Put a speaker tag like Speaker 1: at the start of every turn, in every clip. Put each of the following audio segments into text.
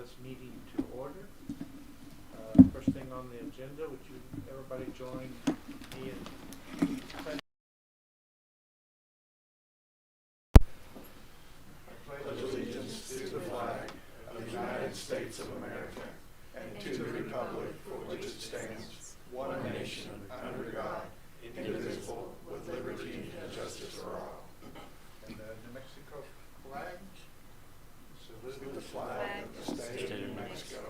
Speaker 1: this meeting to order. First thing on the agenda, would you everybody join me in pledge?
Speaker 2: I pledge allegiance to the flag of the United States of America and to the republic for which it stands, one nation, under God, indivisible, with liberty and justice for all.
Speaker 1: And the New Mexico flag.
Speaker 2: Salute the flag of the state of New Mexico,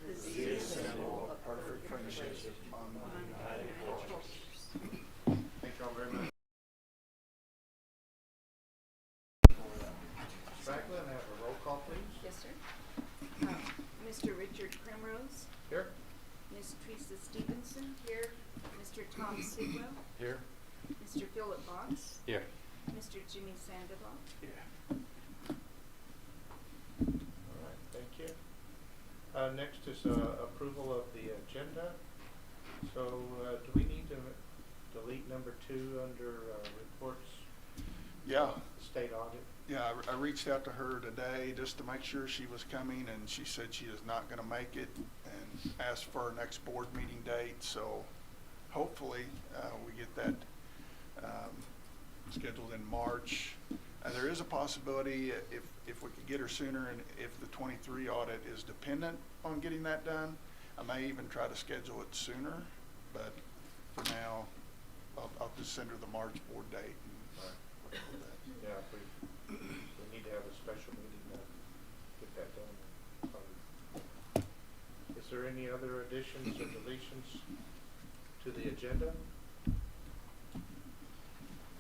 Speaker 2: the symbol of perfect friendship among the United Cultures.
Speaker 1: Thank you all very much. Franklin, have a roll call, please.
Speaker 3: Yes, sir. Mr. Richard Primrose,
Speaker 1: Here.
Speaker 3: Miss Teresa Stevenson, here. Mr. Tom Sidwell,
Speaker 1: Here.
Speaker 3: Mr. Philip Box,
Speaker 1: Here.
Speaker 3: Mr. Jimmy Sandoval.
Speaker 1: Yeah. All right, thank you. Next is approval of the agenda. So do we need to delete number 2 under reports?
Speaker 2: Yeah.
Speaker 1: State audit.
Speaker 2: Yeah, I reached out to her today just to make sure she was coming, and she said she is not going to make it and asked for our next board meeting date. So hopefully we get that scheduled in March. There is a possibility if we could get her sooner, and if the 23 audit is dependent on getting that done, I may even try to schedule it sooner. But for now, I'll just send her the March board date. And
Speaker 1: Yeah, if we need to have a special meeting to get that done. Is there any other additions or deletions to the agenda?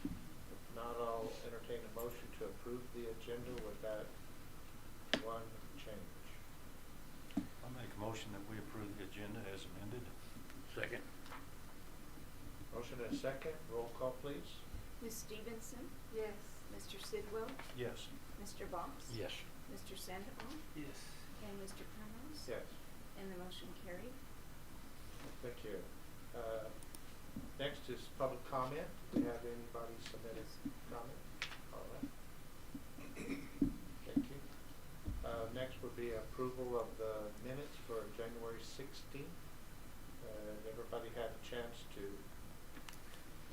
Speaker 1: If not, I'll entertain a motion to approve the agenda with that one change.
Speaker 4: I'll make a motion that we approve the agenda as amended.
Speaker 5: Second.
Speaker 1: Motion and a second. Roll call, please.
Speaker 3: Miss Stevenson? Yes. Mr. Sidwell?
Speaker 4: Yes.
Speaker 3: Mr. Box?
Speaker 5: Yes.
Speaker 3: Mr. Sandoval?
Speaker 5: Yes.
Speaker 3: And Mr. Primrose?
Speaker 1: Yes.
Speaker 3: And the motion carried.
Speaker 1: Thank you. Next is public comment. Do we have anybody submitted comment? All right. Thank you. Next would be approval of the minutes for January 16th. Everybody had a chance to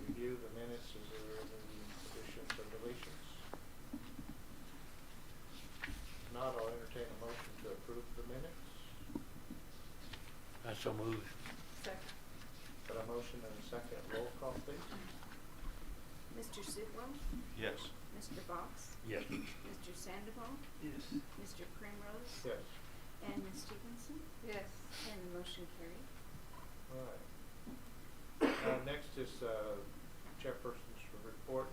Speaker 1: review the minutes. Is there any additions or deletions? If not, I'll entertain a motion to approve the minutes.
Speaker 5: I so moved.
Speaker 3: Second.
Speaker 1: Got a motion and a second. Roll call, please.
Speaker 3: Mr. Sidwell?
Speaker 4: Yes.
Speaker 3: Mr. Box?
Speaker 5: Yes.
Speaker 3: Mr. Sandoval?
Speaker 5: Yes.
Speaker 3: Mr. Primrose?
Speaker 1: Yes.
Speaker 3: And Miss Stevenson? Yes. And the motion carried.
Speaker 1: All right. Next is chairperson's report.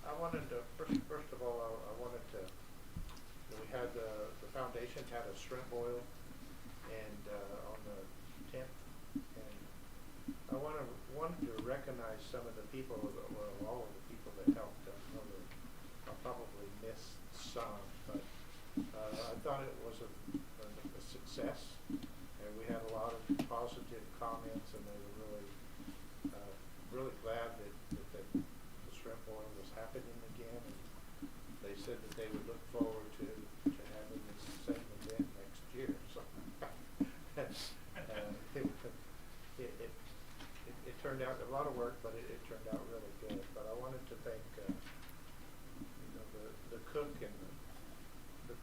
Speaker 1: I wanted to first of all, I wanted to. We had the foundation had a shrimp boil, and on the 10th, and I wanted to recognize some of the people, well, all of the people that helped. I'll probably miss some, but I thought it was a success, and we had a lot of positive comments, and they were really glad that the shrimp boil was happening again, and they said that they would look forward to having this same event next year. So it turned out a lot of work, but it turned out really good. But I wanted to thank the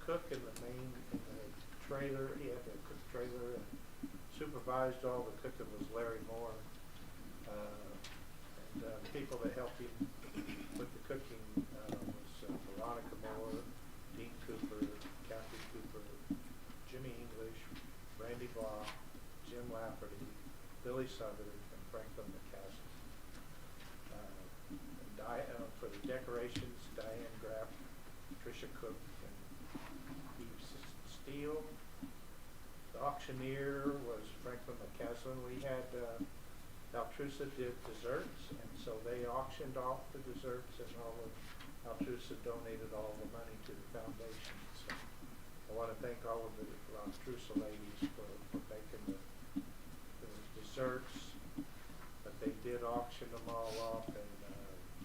Speaker 1: cook and the main in the trailer. He had the cook trailer and supervised all the cooking was Larry Moore. And the people that helped him with the cooking was Veronica Moore, Dean Cooper, Kathy Cooper, Jimmy English, Randy Block, Jim Lafferty, Billy Southern, and Franklin McCaskey. For the decorations, Diane Graff, Tricia Cook, and Steve Steele. The auctioneer was Franklin McCaslin. We had Altrusa did desserts, and so they auctioned off the desserts, and all of Altrusa donated all the money to the foundation. So I want to thank all of the Altrusa ladies for making the desserts, but they did auction them all off, and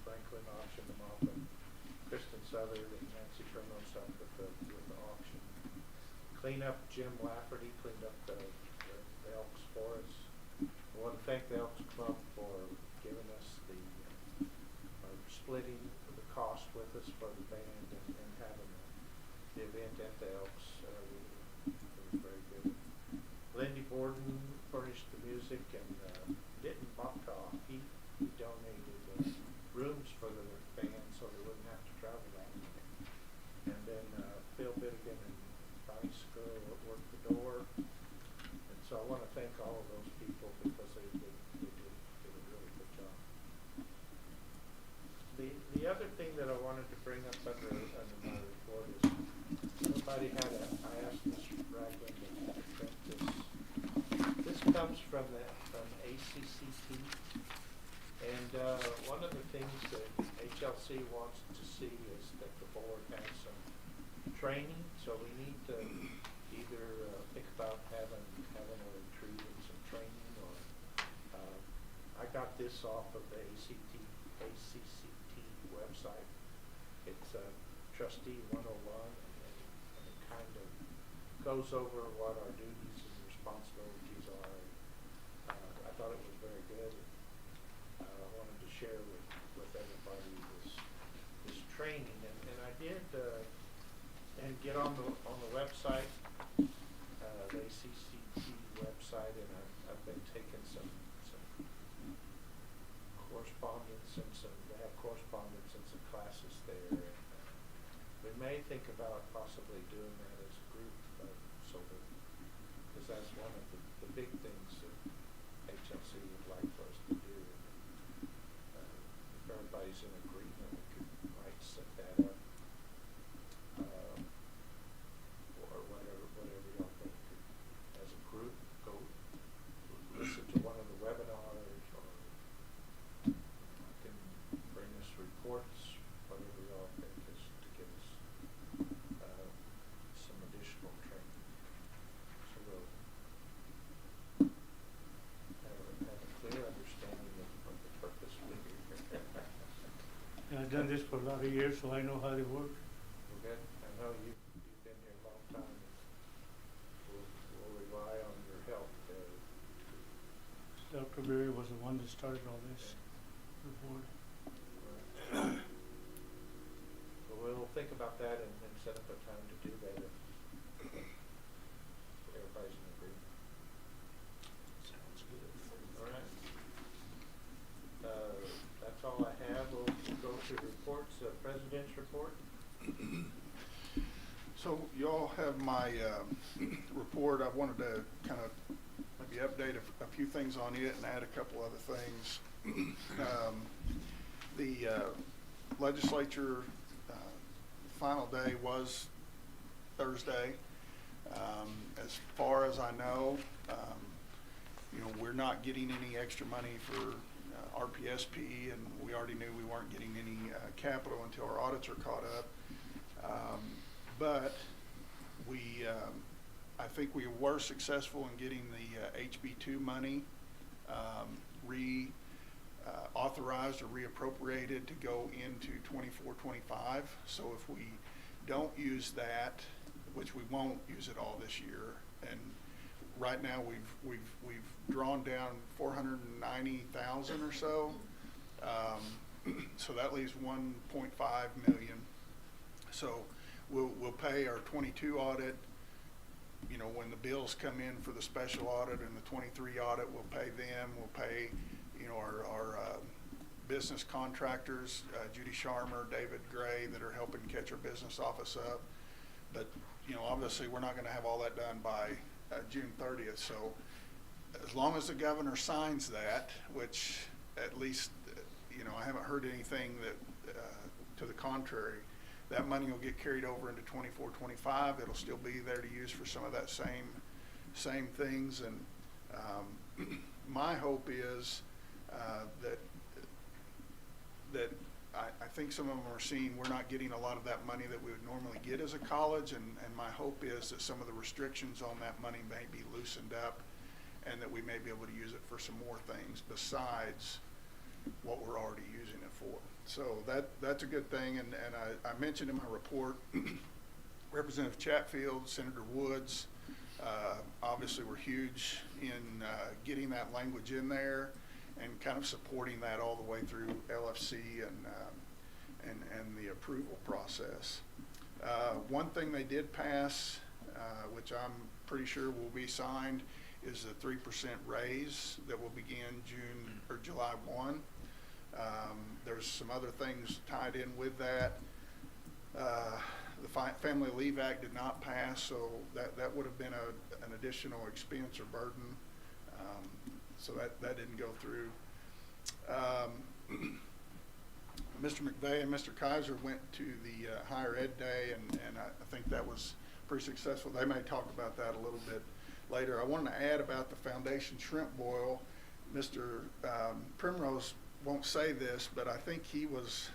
Speaker 1: Franklin auctioned them off, and Kristen Southern and Nancy Primrose up with the auction. cleanup. Jim Lafferty cleaned up the Elks for us. I want to thank the Elks Club for giving us splitting the cost with us for the band and having the event at the Elks. It was very good. Lindy Borden furnished the music, and Denton Moptaw, he donated rooms for the band so they wouldn't have to travel that way. And then Phil Bittigan and Bonnie Skrull worked the door. And so I want to thank all of those people because they did a really good job. The other thing that I wanted to bring up under my report is somebody I asked Mr. Ragland to print this. This comes from ACCT, and one of the things that HLC wants to see is that the board has some training, so we need to either think about having a retreat and some training, or I got this off of the ACCT website. It's Trustee 101, and it kind of goes over what our duties and responsibilities are. I thought it was very good. I wanted to share with everybody this training, and I did and get on the website, the ACCT website, and I've been taking some correspondence and they have correspondence and some classes there. And we may think about possibly doing that as a group, because that's one of the big things that HLC would like for us to do. If everybody's in agreement, we might set that up, or whatever y'all think. As a group, go listen to one of the webinars, or I can bring us reports, whatever y'all think is to give us some additional training. So we'll have a clear understanding of the purpose we're here.
Speaker 5: And I've done this for a lot of years, so I know how they work.
Speaker 1: Okay, I know you've been here a long time, and we'll rely on your help.
Speaker 5: Dr. Berry was the one that started all this, the board.
Speaker 1: So we'll think about that and set up a time to do that if everybody's in agreement.
Speaker 4: Sounds good.
Speaker 1: All right. That's all I have. We'll go to reports, President's report.
Speaker 2: So y'all have my report. I wanted to kind of maybe update a few things on it and add a couple other things. The legislature final day was Thursday. As far as I know, we're not getting any extra money for RPSP, and we already knew we weren't getting any capital until our audits are caught up. But I think we were successful in getting the HB2 money authorized or reappropriated to go into 24-25. So if we don't use that, which we won't use it all this year, and right now we've drawn down 490,000 or so. So that leaves 1.5 million. So we'll pay our 22 audit. When the bills come in for the special audit and the 23 audit, we'll pay them. We'll pay, our business contractors, Judy Sharmer, David Gray, that are helping catch our business office up. But, obviously we're not going to have all that done by June 30th. So as long as the governor signs that, which at least, I haven't heard anything that to the contrary, that money will get carried over into 24-25. It'll still be there to use for some of that same things. And my hope is that I think some of them are seeing we're not getting a lot of that money that we would normally get as a college, and my hope is that some of the restrictions on that money may be loosened up, and that we may be able to use it for some more things besides what we're already using it for. So that's a good thing, and I mentioned in my report Representative Chatfield, Senator Woods, obviously were huge in getting that language in there and kind of supporting that all the way through LFC and the approval process. One thing they did pass, which I'm pretty sure will be signed, is a 3% raise that will begin June or July 1. There's some other things tied in with that. The Family Leave Act did not pass, so that would have been an additional expense or burden. So that didn't go through. Mr. McVeigh and Mr. Kaiser went to the Higher Ed Day, and I think that was pretty successful. They may talk about that a little bit later. I wanted to add about the Foundation Shrimp Boil. Mr. Primrose won't say this, but I think he was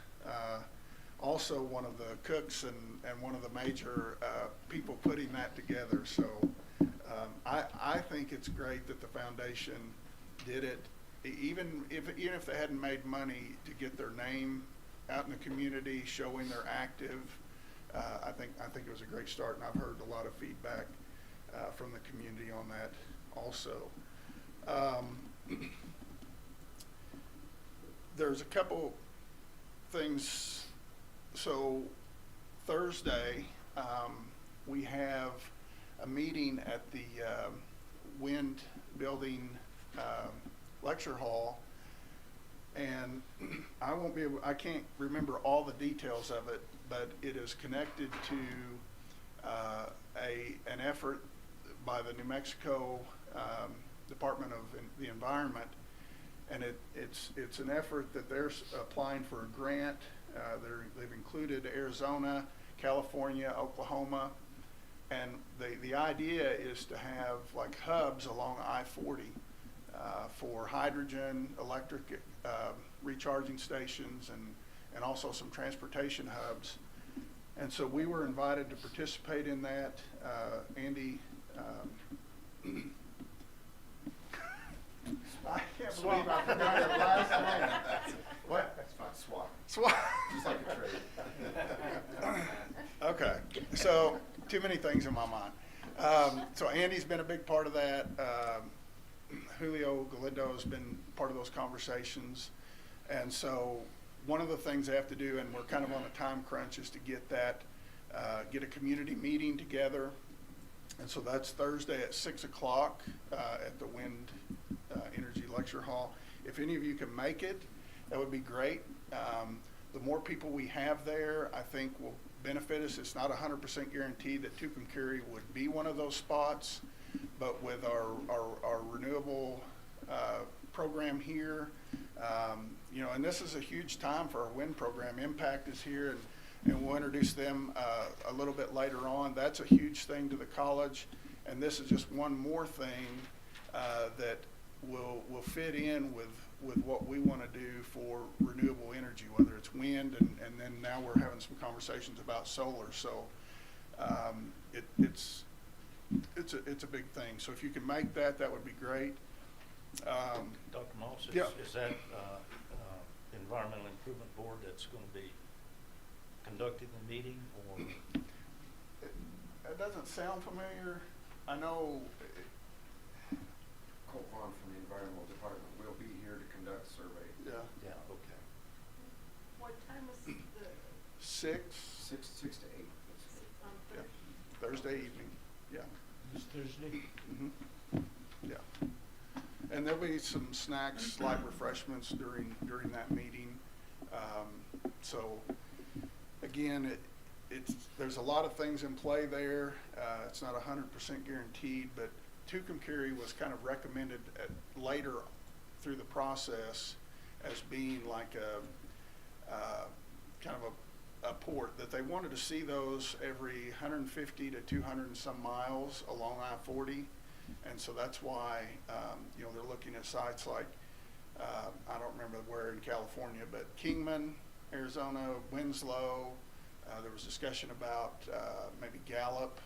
Speaker 2: also one of the cooks and one of the major people putting that together. So I think it's great that the foundation did it, even if they hadn't made money, to get their name out in the community, showing they're active. I think it was a great start, and I've heard a lot of feedback from the community on that also. There's a couple things. So Thursday, we have a meeting at the Wind Building lecture hall, and I can't remember all the details of it, but it is connected to an effort by the New Mexico Department of the Environment, and it's an effort that they're applying for a grant. They've included Arizona, California, Oklahoma, and the idea is to have like hubs along I-40 for hydrogen, electric recharging stations, and also some transportation hubs. And so we were invited to participate in that. Andy, I can't believe I forgot your last name. What?
Speaker 6: It's fine, swap.
Speaker 2: Swap.
Speaker 6: Just like a trade.
Speaker 2: Okay, so too many things in my mind. So Andy's been a big part of that. Julio Galindo has been part of those conversations. And so one of the things they have to do, and we're kind of on a time crunch, is to get a community meeting together. And so that's Thursday at 6 o'clock at the Wind Energy Lecture Hall. If any of you can make it, that would be great. The more people we have there, I think will benefit us. It's not 100% guaranteed that Tucumcari would be one of those spots, but with our renewable program here, and this is a huge time for our wind program. Impact is here, and we'll introduce them a little bit later on. That's a huge thing to the college, and this is just one more thing that will fit in with what we want to do for renewable energy, whether it's wind, and then now we're having some conversations about solar. So it's a big thing. So if you can make that, that would be great.
Speaker 4: Dr. Moss,
Speaker 2: Yeah.
Speaker 4: is that the Environmental Improvement Board that's going to be conducting the meeting, or?
Speaker 2: It doesn't sound familiar. I know.
Speaker 6: Colt Vaughn from the Environmental Department will be here to conduct survey.
Speaker 2: Yeah.
Speaker 4: Yeah, okay.
Speaker 3: What time was the,
Speaker 2: 6.
Speaker 6: 6 to 8.
Speaker 3: on
Speaker 2: Yeah.
Speaker 3: Thursday?
Speaker 2: Thursday evening. Yeah.
Speaker 5: This Thursday?
Speaker 2: Yeah. And there'll be some snacks, light refreshments during that meeting. So again, there's a lot of things in play there. It's not 100% guaranteed, but Tucumcari was kind of recommended later through the process as being like a kind of a port, that they wanted to see those every 150 to 200 and some miles along I-40. And so that's why, they're looking at sites like, I don't remember where in California, but Kingman, Arizona, Winslow. There was discussion about maybe Gallup,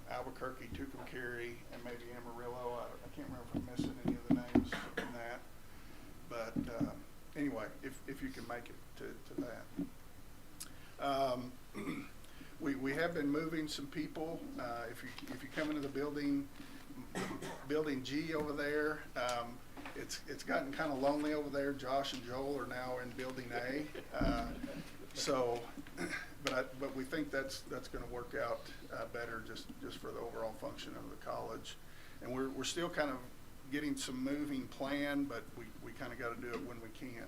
Speaker 2: Albuquerque, Tucumcari, and maybe Amarillo. I can't remember if I'm missing any of the names in that. But anyway, if you can make it to that. We have have been moving some people. If you come into the building G over there, it's gotten kind of lonely over there. Josh and Joel are now in building A. But we think that's going to work out better just for the overall function of the college. And we're still kind of getting some moving plan, but we kind of got to do it when we can.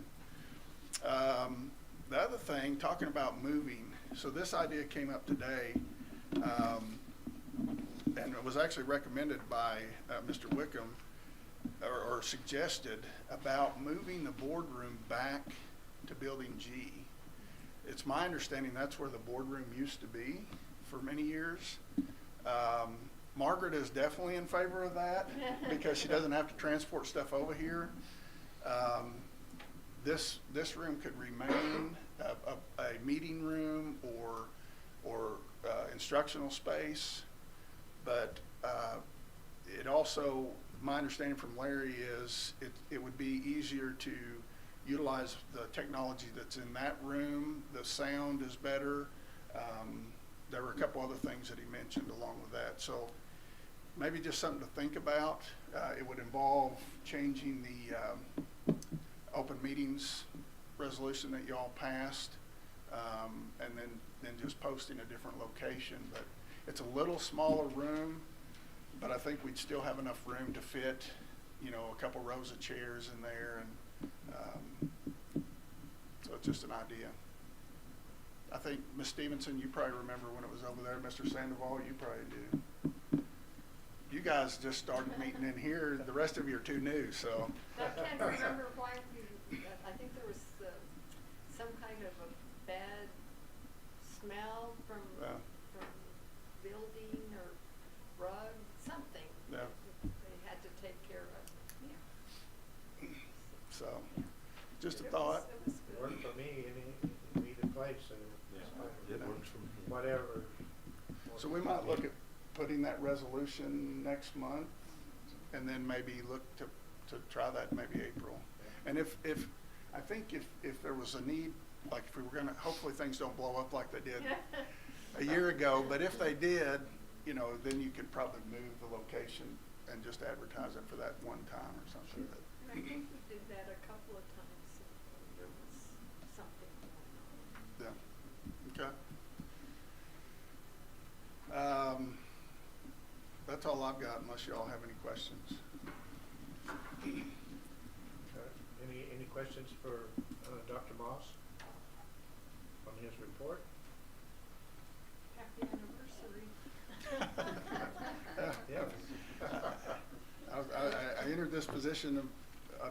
Speaker 2: The other thing, talking about moving, so this idea came up today, and it was actually recommended by Mr. Wickham, or suggested, about moving the boardroom back to Building G. It's my understanding that's where the boardroom used to be for many years. Margaret is definitely in favor of that because she doesn't have to transport stuff over here. This room could remain a meeting room or instructional space, but it also, my understanding from Larry is it would be easier to utilize the technology that's in that room. The sound is better. There were a couple other things that he mentioned along with that. So maybe just something to think about. It would involve changing the open meetings resolution that y'all passed, and then just posting a different location. But it's a little smaller room, but I think we'd still have enough room to fit, a couple rows of chairs in there, and so it's just an idea. I think, Ms. Stevenson, you probably remember when it was over there. Mr. Sandoval, you probably do. You guys just started meeting in here. The rest of you are too new, so.
Speaker 7: I can't remember why I think there was some kind of a bad smell from building or rug, something.
Speaker 2: Yeah.
Speaker 7: They had to take care of. Yeah.
Speaker 2: So, just a
Speaker 7: It
Speaker 2: thought.
Speaker 7: was good.
Speaker 1: Worked for me, either place, so
Speaker 4: It works for me.
Speaker 1: whatever.
Speaker 2: So we might look at putting that resolution next month, and then maybe look to try that maybe April. And if I think if there was a need, like if we were gonna, hopefully things don't blow up like they did a year ago, but if they did, then you could probably move the location and just advertise it for that one time or something.
Speaker 7: I think we did that a couple of times when there was something going on.
Speaker 2: Yeah, okay. That's all I've got unless y'all have any questions.
Speaker 1: Any questions for Dr. Moss on his report?
Speaker 7: Happy anniversary.
Speaker 1: Yeah.
Speaker 2: I entered this position of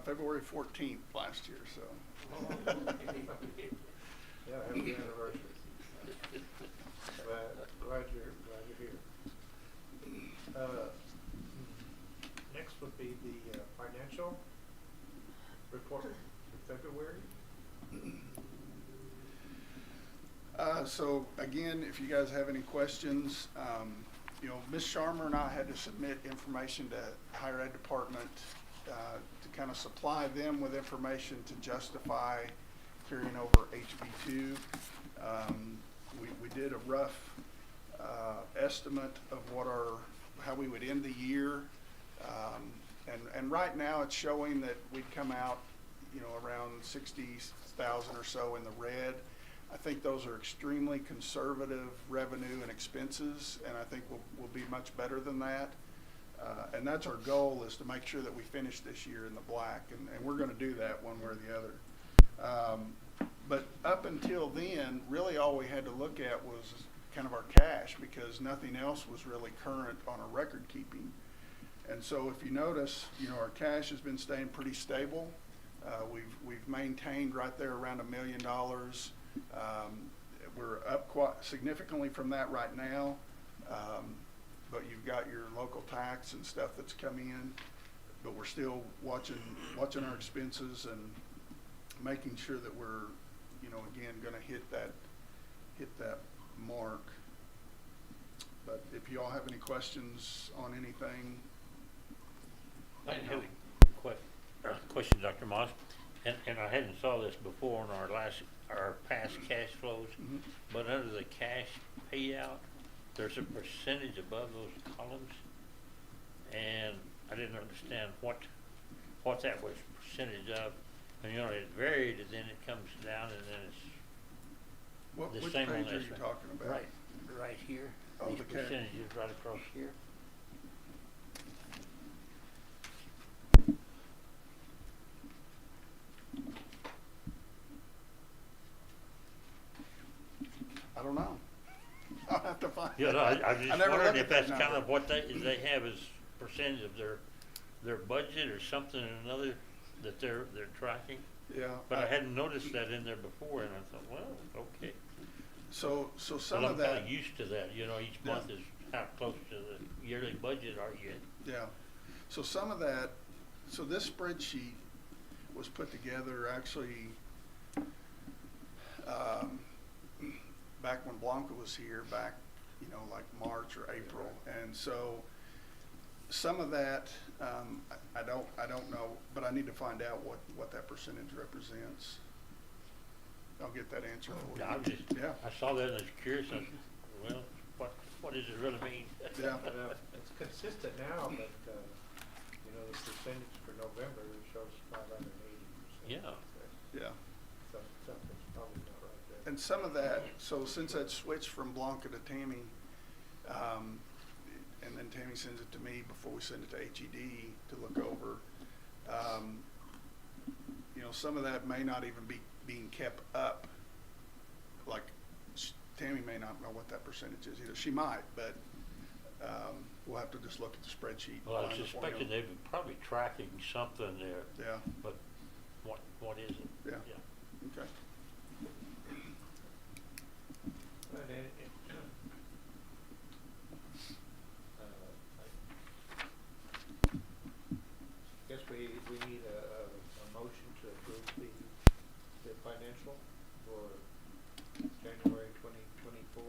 Speaker 2: February 14th last year, so.
Speaker 1: Yeah, happy anniversary. Glad you're here. Next would be the financial report for February.
Speaker 2: So again, if you guys have any questions, Ms. Sharma and I had to submit information to higher ed department to kind of supply them with information to justify carrying over HB2. We did a rough estimate of how we would end the year, and right now it's showing that we'd come out, around 60,000 or so in the red. I think those are extremely conservative revenue and expenses, and I think we'll be much better than that. And that's our goal, is to make sure that we finish this year in the black, and we're going to do that one way or the other. But up until then, really all we had to look at was kind of our cash, because nothing else was really current on our record keeping. And so if you notice, our cash has been staying pretty stable. We've maintained right there around $1 million. We're up quite significantly from that right now, but you've got your local tax and stuff that's come in, but we're still watching our expenses and making sure that we're, again, going to hit that mark. But if you all have any questions on anything.
Speaker 8: I have a question, Dr. Moss, and I hadn't saw this before in our past cash flows,
Speaker 2: Mhm.
Speaker 8: but under the cash payout, there's a percentage above those columns, and I didn't understand what that was percentage of. And you know, it varied, and then it comes down, and then it's the
Speaker 2: Which
Speaker 8: same on
Speaker 2: page are
Speaker 8: this
Speaker 2: you
Speaker 8: one.
Speaker 2: talking about?
Speaker 8: Right here.
Speaker 2: Oh,
Speaker 8: These
Speaker 2: the ca-
Speaker 8: percentages right across here.
Speaker 2: I don't know. I'll have to find.
Speaker 8: You know, I just
Speaker 2: never
Speaker 8: wondered
Speaker 2: looked
Speaker 8: if
Speaker 2: at that
Speaker 8: that's kind
Speaker 2: number.
Speaker 8: of what they have as percentage of their budget or something or another that they're tracking.
Speaker 2: Yeah.
Speaker 8: But I hadn't noticed that in there before, and I thought, well, okay.
Speaker 2: So some
Speaker 8: But
Speaker 2: of
Speaker 8: I'm kind
Speaker 2: that,
Speaker 8: of used to that, you know, each
Speaker 2: Yeah.
Speaker 8: month is how close to the yearly budget are you?
Speaker 2: yeah. So some of that, so this spreadsheet was put together actually, back when Blanca was here, back, you know, like March or April. And so some of that, I don't know, but I need to find out what that percentage represents. I'll get that answer for you.
Speaker 8: I was just,
Speaker 2: Yeah,
Speaker 8: I saw that and I was curious, and, well, what does it really mean?
Speaker 2: yeah,
Speaker 1: It's consistent now, but, you know, the percentage for November shows 580%.
Speaker 8: Yeah.
Speaker 2: yeah.
Speaker 1: So something's probably not right there.
Speaker 2: And some of that, so since that switched from Blanca to Tammy, and then Tammy sends it to me before we send it to HED to look over, you know, some of that may not even be being kept up. Like, Tammy may not know what that percentage is either. She might, but we'll have to just look at the spreadsheet.
Speaker 8: Well, I
Speaker 2: find the
Speaker 8: suspected
Speaker 2: formula.
Speaker 8: they were probably tracking something there,
Speaker 2: Yeah,
Speaker 8: but what is it?
Speaker 2: yeah, okay.
Speaker 1: But I guess we need a motion to approve the financial for January 2024.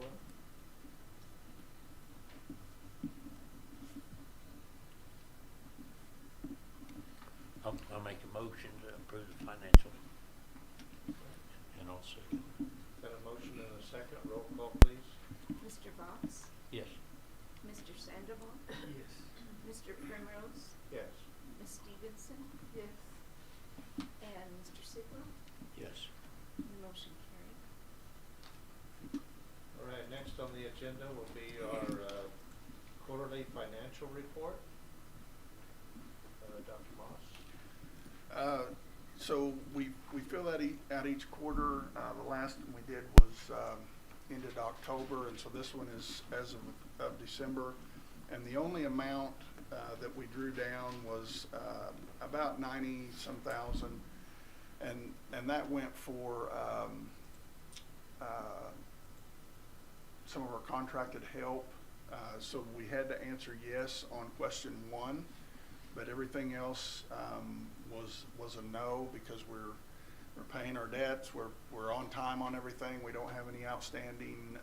Speaker 8: I'll make a motion to approve the financial. And I'll second.
Speaker 1: Got a motion and a second. Roll call, please.
Speaker 3: Mr. Box?
Speaker 8: Yes.
Speaker 3: Mr. Sandoval?
Speaker 5: Yes.
Speaker 3: Mr. Primrose?
Speaker 1: Yes.
Speaker 3: Ms. Stevenson?
Speaker 7: Yes.
Speaker 3: And Mr. Sidwell?
Speaker 8: Yes.
Speaker 3: Motion carried.
Speaker 1: All right, next on the agenda will be our quarterly financial report. Dr. Moss.
Speaker 2: So we fill that out each quarter. The last one we did was ended October, and so this one is as of December. And the only amount that we drew down was about 90-some thousand, and that went for some of our contracted help. So we had to answer yes on question 1. But everything else was a no, because we're paying our debts. We're on time on everything. We don't have any outstanding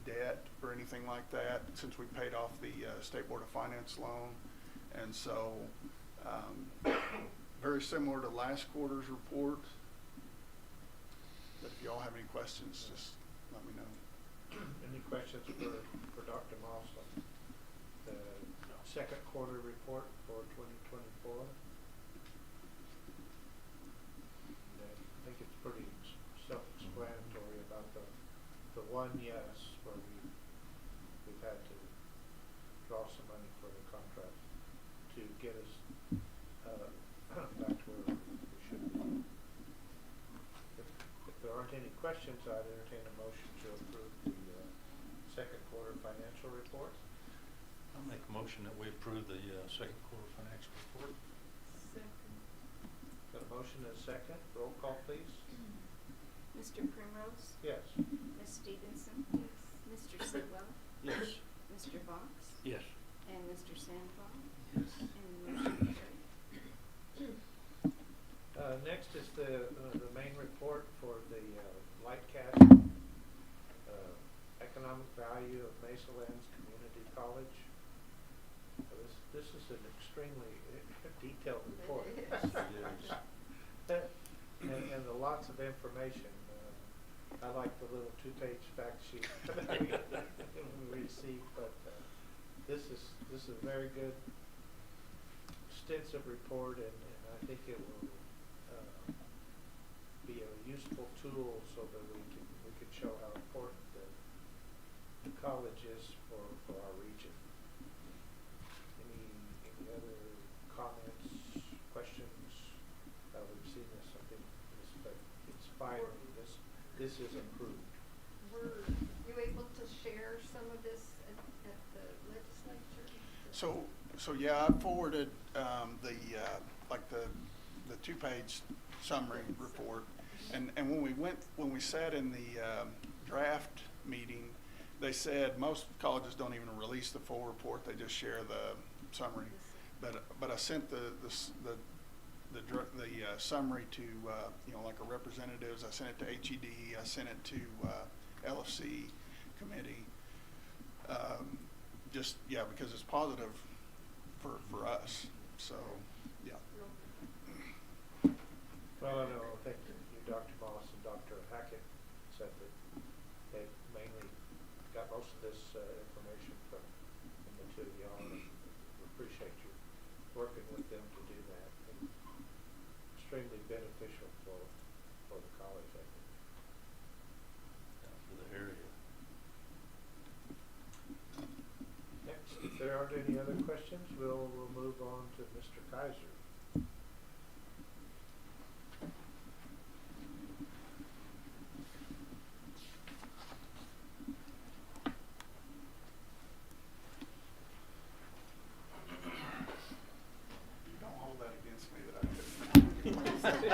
Speaker 2: debt or anything like that since we paid off the State Board of Finance loan. And so very similar to last quarter's report. But if y'all have any questions, just let me know.
Speaker 1: Any questions for Dr. Moss on the second quarter report for 2024? I think it's pretty self-explanatory about the one yes, where we've had to draw some money for the contract to get us back to where we should be. If there aren't any questions, I'd entertain a motion to approve the second quarter financial report.
Speaker 4: I'll make a motion that we approve the second quarter financial report.
Speaker 7: Second.
Speaker 1: Got a motion and a second. Roll call, please.
Speaker 3: Mr. Primrose?
Speaker 1: Yes.
Speaker 3: Ms. Stevenson?
Speaker 7: Yes.
Speaker 3: Mr. Sidwell?
Speaker 4: Yes.
Speaker 3: Mr. Box?
Speaker 8: Yes.
Speaker 3: And Mr. Sandoval?
Speaker 5: Yes.
Speaker 3: And motion carried.
Speaker 1: Next is the main report for the Lightcast economic value of Mesalands Community College. This is an extremely detailed report.
Speaker 7: It is.
Speaker 1: And lots of information. I like the little 2-page fact sheet we is a very good, extensive report, and I think it will be a useful tool so that we can show how important the college is for our region. Any other comments, questions? We've seen this, I think, but it's finally, this is approved.
Speaker 7: Were you able to share some of this at the legislature?
Speaker 2: So yeah, I forwarded the 2-page summary report, and when we sat in the draft meeting, they said most colleges don't even release the full report; they just share the summary. But I sent the summary to like a representatives. I sent it to HED. I sent it to LFC committee. Because it's positive for us. So yeah.
Speaker 1: Well, I know, I think you, Dr. Moss and Dr. Hackett said that they mainly got most of this information from the two of y'all. We appreciate you working with them to do that. And extremely beneficial for the college, I think.
Speaker 4: For the area.
Speaker 1: Next, if there aren't any other questions, we'll move on to Mr. Kaiser.
Speaker 2: Don't hold that against me that I did.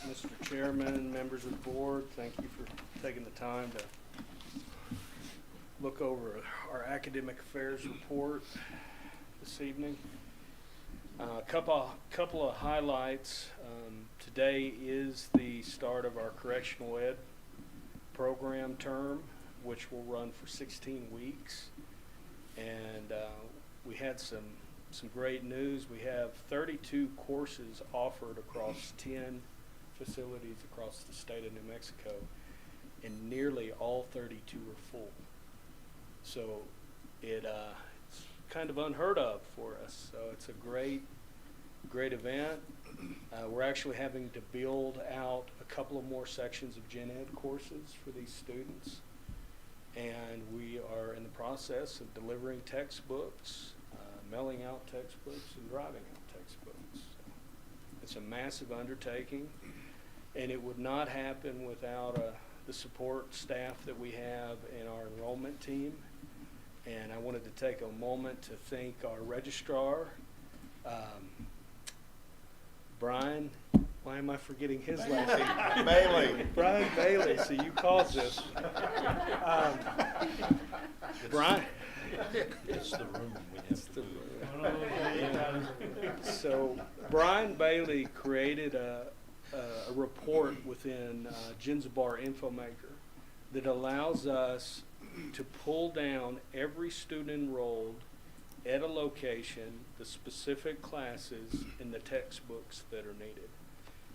Speaker 9: Mr. Chairman, members of the board, thank you for taking the time to look over our academic affairs report this evening. A couple of highlights. Today is the start of our correctional ed program term, which will run for 16 weeks. And we had some great news. We have 32 courses offered across 10 facilities across the state of New Mexico, and nearly all 32 are full. So it's kind of unheard of for us. So it's a great event. We're actually having to build out a couple of more sections of gen ed courses for these students. And we are in the process of delivering textbooks, mailing out textbooks, and driving out textbooks. It's a massive undertaking, and it would not happen without the support staff that we have in our enrollment team. And I wanted to take a moment to thank our registrar, Brian. Why am I forgetting his last name?
Speaker 2: Bailey.
Speaker 9: Brian Bailey. So you caused this. Brian.
Speaker 4: It's the room we have to move.
Speaker 9: So Brian Bailey created a report within Genzabar Infomaker that allows us to pull down every student enrolled at a location, the specific classes and the textbooks that are needed,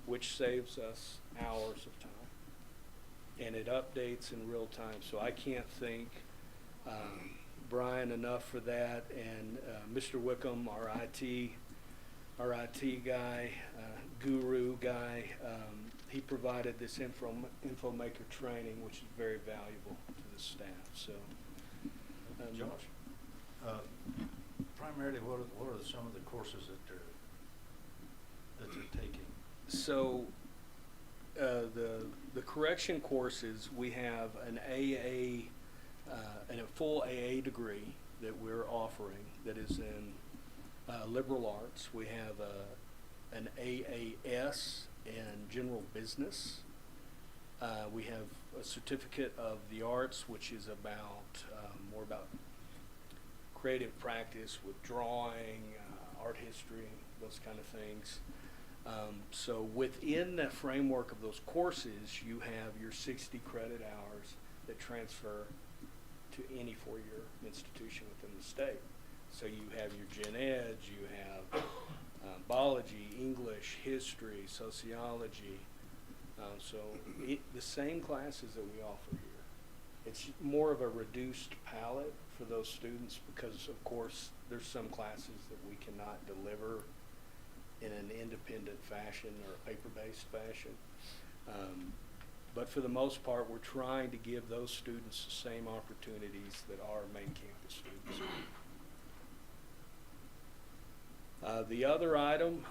Speaker 9: which saves us hours of time. And it updates in real time. So I can't thank Brian enough for that, and Mr. Wickham, our IT guy, guru guy, he provided this Infomaker training, which is very valuable to the staff. So,
Speaker 4: Josh, primarily, what are some of the courses that they're taking?
Speaker 9: So, the correction courses, we have an AA and a full AA degree that we're offering that is in liberal arts. We have an AAS in general business. We have a certificate of the arts, which is about more about creative practice with drawing, art history, those kind of things. So within the framework of those courses, you have your 60 credit hours that transfer to any four-year institution within the state. So you have your gen ed, you have biology, English, history, sociology. The same classes that we offer here. it's more of a reduced palette for those students because, of course, there's some classes that we cannot deliver in an independent fashion or a paper-based fashion. But for the most part, we're trying to give those students the same opportunities that our main campus students. The other item,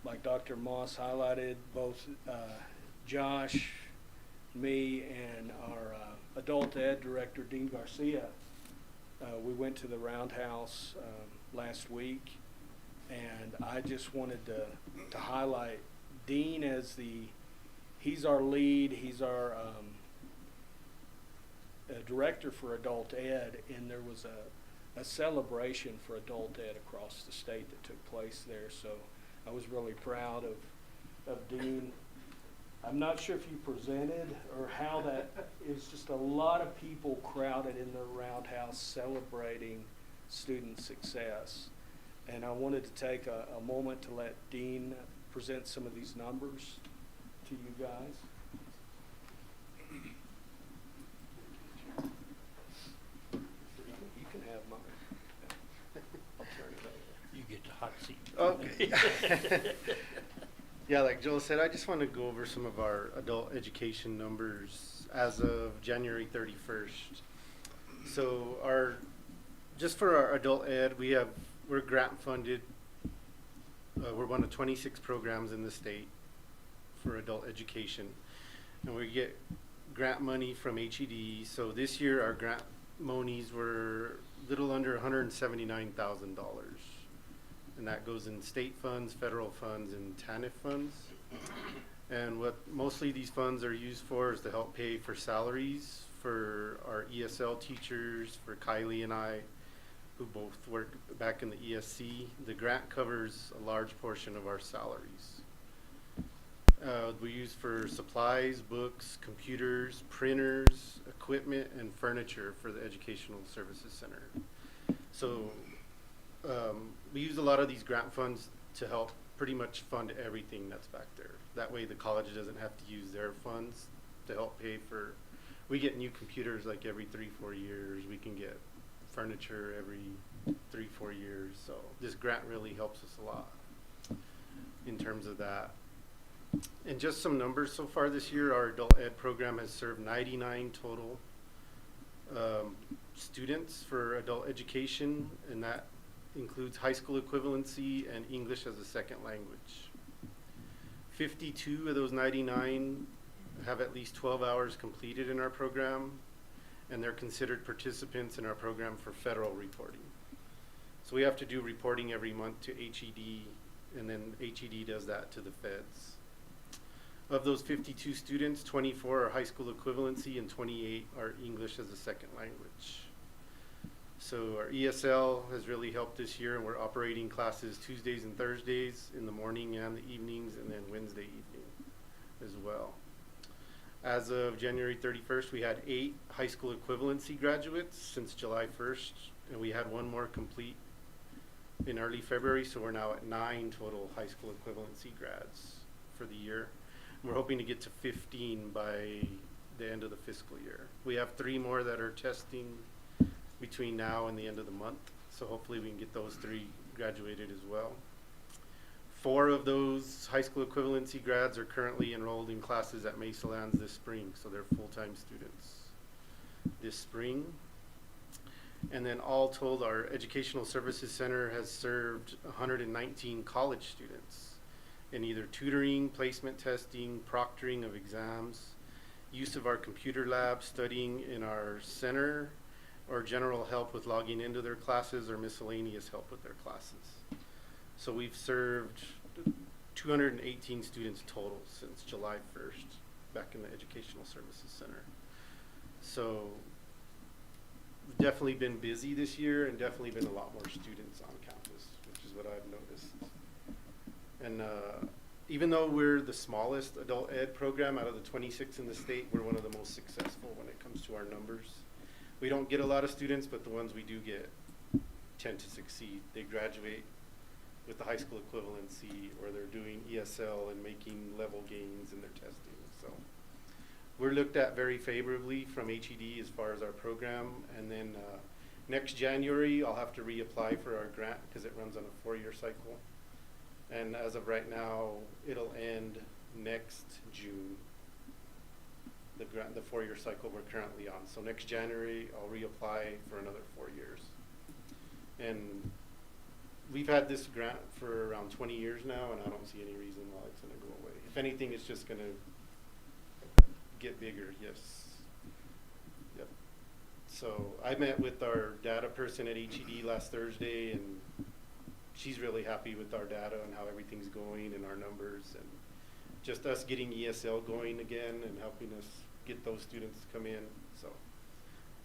Speaker 9: like Dr. Moss highlighted, both Josh, me, and our adult ed director, Dean Garcia, we went to the Roundhouse last week, and I just wanted to highlight Dean as he's our lead, he's our director for adult ed, and there was a celebration for adult ed across the state that took place there, so I was really proud of Dean. I'm not sure if you presented or how that, it's just a lot of people crowded in the Roundhouse celebrating student success. And I wanted to take a moment to let Dean present some of these numbers to you guys. You can have mine. I'll turn it over.
Speaker 8: You get the hot seat.
Speaker 10: Okay. Yeah, like Joel said, I just want to go over some of our adult education numbers as of January 31st. So just for our adult ed, we're grant funded. We're one of 26 programs in the state for adult education, and we get grant money from HED. So this year our grant monies were a little under $179,000. And that goes in state funds, federal funds, and TANF funds. And what mostly these funds are used for is to help pay for salaries for our ESL teachers, for Kylie and I, who both work back in the ESC. The grant covers a large portion of our salaries. We use for supplies, books, computers, printers, equipment, and furniture for the Educational Services Center. So we use a lot of these grant funds to help pretty much fund everything that's back there. That way the college doesn't have to use their funds to help pay for, we get new computers like every 3-4 years. We can get furniture every 3-4 years. So this grant really helps us a lot in terms of that. And just some numbers so far this year, our adult ed program has served 99 total students for adult education, and that includes high school equivalency and English as a second language. 52 of those 99 have at least 12 hours completed in our program, and they're considered participants in our program for federal reporting. So we have to do reporting every month to HED, and then HED does that to the feds. Of those 52 students, 24 are high school equivalency and 28 are English as a second language. So our ESL has really helped this year, and we're operating classes Tuesdays and Thursdays in the morning and the evenings, and then Wednesday evening as well. As of January 31st, we had 8 high school equivalency graduates since July 1st, and we had one more complete in early February, so we're now at 9 total high school equivalency grads for the year. And we're hoping to get to 15 by the end of the fiscal year. We have 3 more that are testing between now and the end of the month, so hopefully we can get those 3 graduated as well. 4 of those high school equivalency grads are currently enrolled in classes at Mesalands this spring, so they're full-time students this spring. And then all told, our Educational Services Center has served 119 college students in either tutoring, placement testing, proctoring of exams, use of our computer lab, studying in our center, or general help with logging into their classes or miscellaneous help with their classes. So we've served 218 students total since July 1st back in the Educational Services Center. So we've definitely been busy this year, and definitely been a lot more students on campus, which is what I've noticed. And even though we're the smallest adult ed program out of the 26 in the state, we're one of the most successful when it comes to our numbers. We don't get a lot of students, but the ones we do get tend to succeed. They graduate with the high school equivalency, or they're doing ESL and making level gains in their testing. So we're looked at very favorably from HED as far as our program. And then next January, I'll have to reapply for our grant because it runs on a 4-year cycle. And as of right now, it'll end next June. The 4-year cycle we're currently on. So next January, I'll reapply for another 4 years. And we've had this grant for around 20 years now, and I don't see any reason why it's going to go away. If anything, it's just going to get bigger. Yes. Yep. So I met with our data person at HED last Thursday, and she's really happy with our data and how everything's going and our numbers, and just us getting ESL going again and helping us get those students to come in. So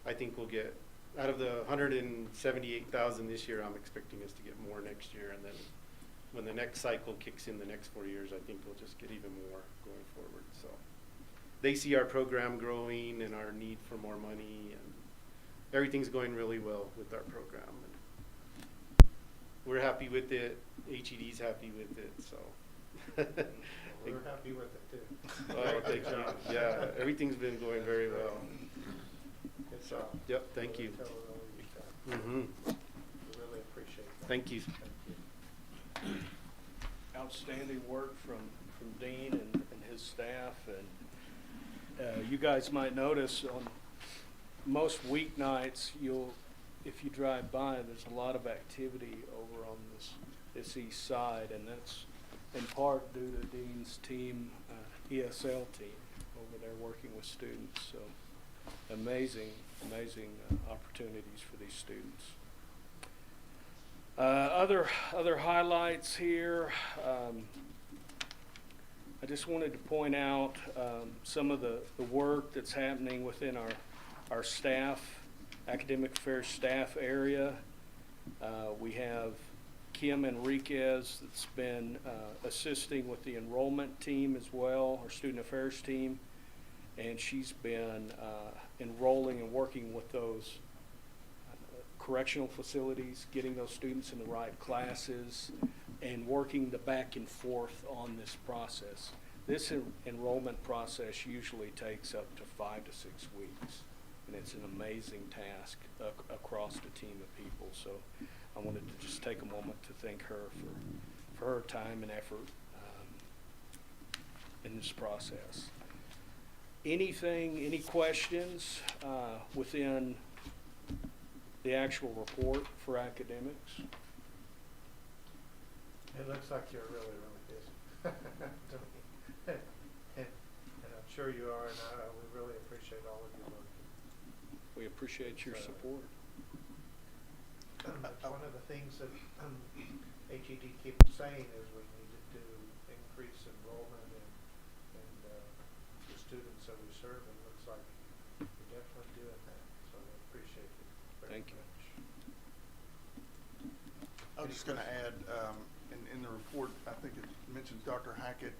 Speaker 10: I think we'll get, out of the 178,000 this year, I'm expecting us to get more next year. And then when the next cycle kicks in the next 4 years, I think we'll just get even more going forward. So they see our program growing and our need for more money, and everything's going really well with our program. And we're happy with it. HED's happy with it. So
Speaker 1: We're happy with it too.
Speaker 10: oh, thank you. Yeah, everything's been going very well.
Speaker 1: Good job.
Speaker 10: Yep, thank you.
Speaker 1: Tell her all you've done.
Speaker 10: Mm-hmm.
Speaker 1: We really appreciate that.
Speaker 10: Thank you.
Speaker 1: Thank you.
Speaker 9: Outstanding work from Dean and his staff. And you guys might notice on most weeknights, if you drive by, there's a lot of activity over on this east side, and that's in part due to Dean's team, ESL team over there working with students. So amazing opportunities for these students. Other highlights here. I just wanted to point out some of the work that's happening within our staff, academic affairs staff area. We have Kim Enriquez that's been assisting with the enrollment team as well, our student affairs team, and she's been enrolling and working with those correctional facilities, getting those students in the right classes, and working the back and forth on this process. This enrollment process usually takes up to 5 to 6 weeks, and it's an amazing task across the team of people. So I wanted to just take a moment to thank her for her time and effort in this process. Any questions within the actual report for academics?
Speaker 1: It looks like you're really, really busy. To me. And I'm sure you are, and we really appreciate all of your work.
Speaker 9: We appreciate your support.
Speaker 1: That's one of the things that HED keeps saying is we needed to increase enrollment and the students that we serve, and it looks like you're definitely doing that. So we appreciate it very
Speaker 9: Thank you.
Speaker 1: much.
Speaker 2: I was just going to add, in the report, I think it mentions Dr. Hackett.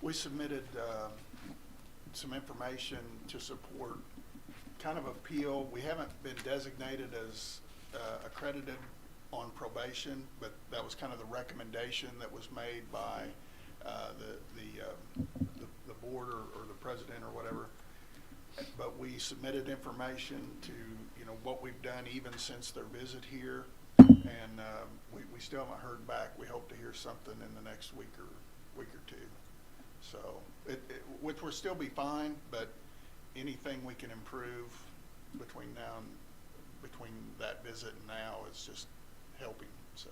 Speaker 2: We submitted some information to support kind of appeal. We haven't been designated as accredited on probation, but that was kind of the recommendation that was made by the board or the president or whatever. But we submitted information to what we've done even since their visit here, and we still haven't heard back. We hope to hear something in the next week or two. So which will still be fine, but anything we can improve between that visit and now is just helping. So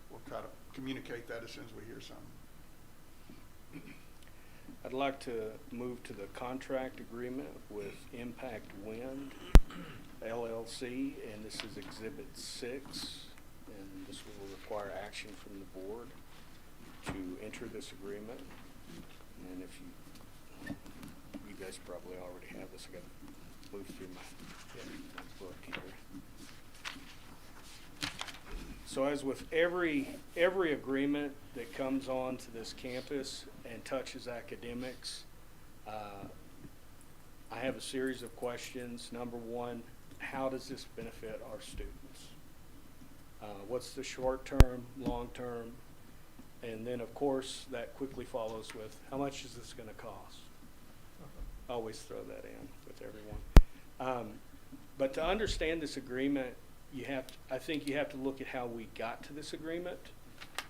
Speaker 2: we'll try to communicate that as soon as we hear something.
Speaker 9: I'd like to move to the contract agreement with Impact Wind LLC, and this is Exhibit 6, and this will require action from the board to enter this agreement. And if you guys probably already have this, I got to move through my book here. So as with every agreement that comes on to this campus and touches academics, I have a series of questions. Number one, how does this benefit our students? What's the short term, long term? And then of course that quickly follows with, how much is this going to cost? Always throw that in with everyone. But to understand this agreement, I think you have to look at how we got to this agreement.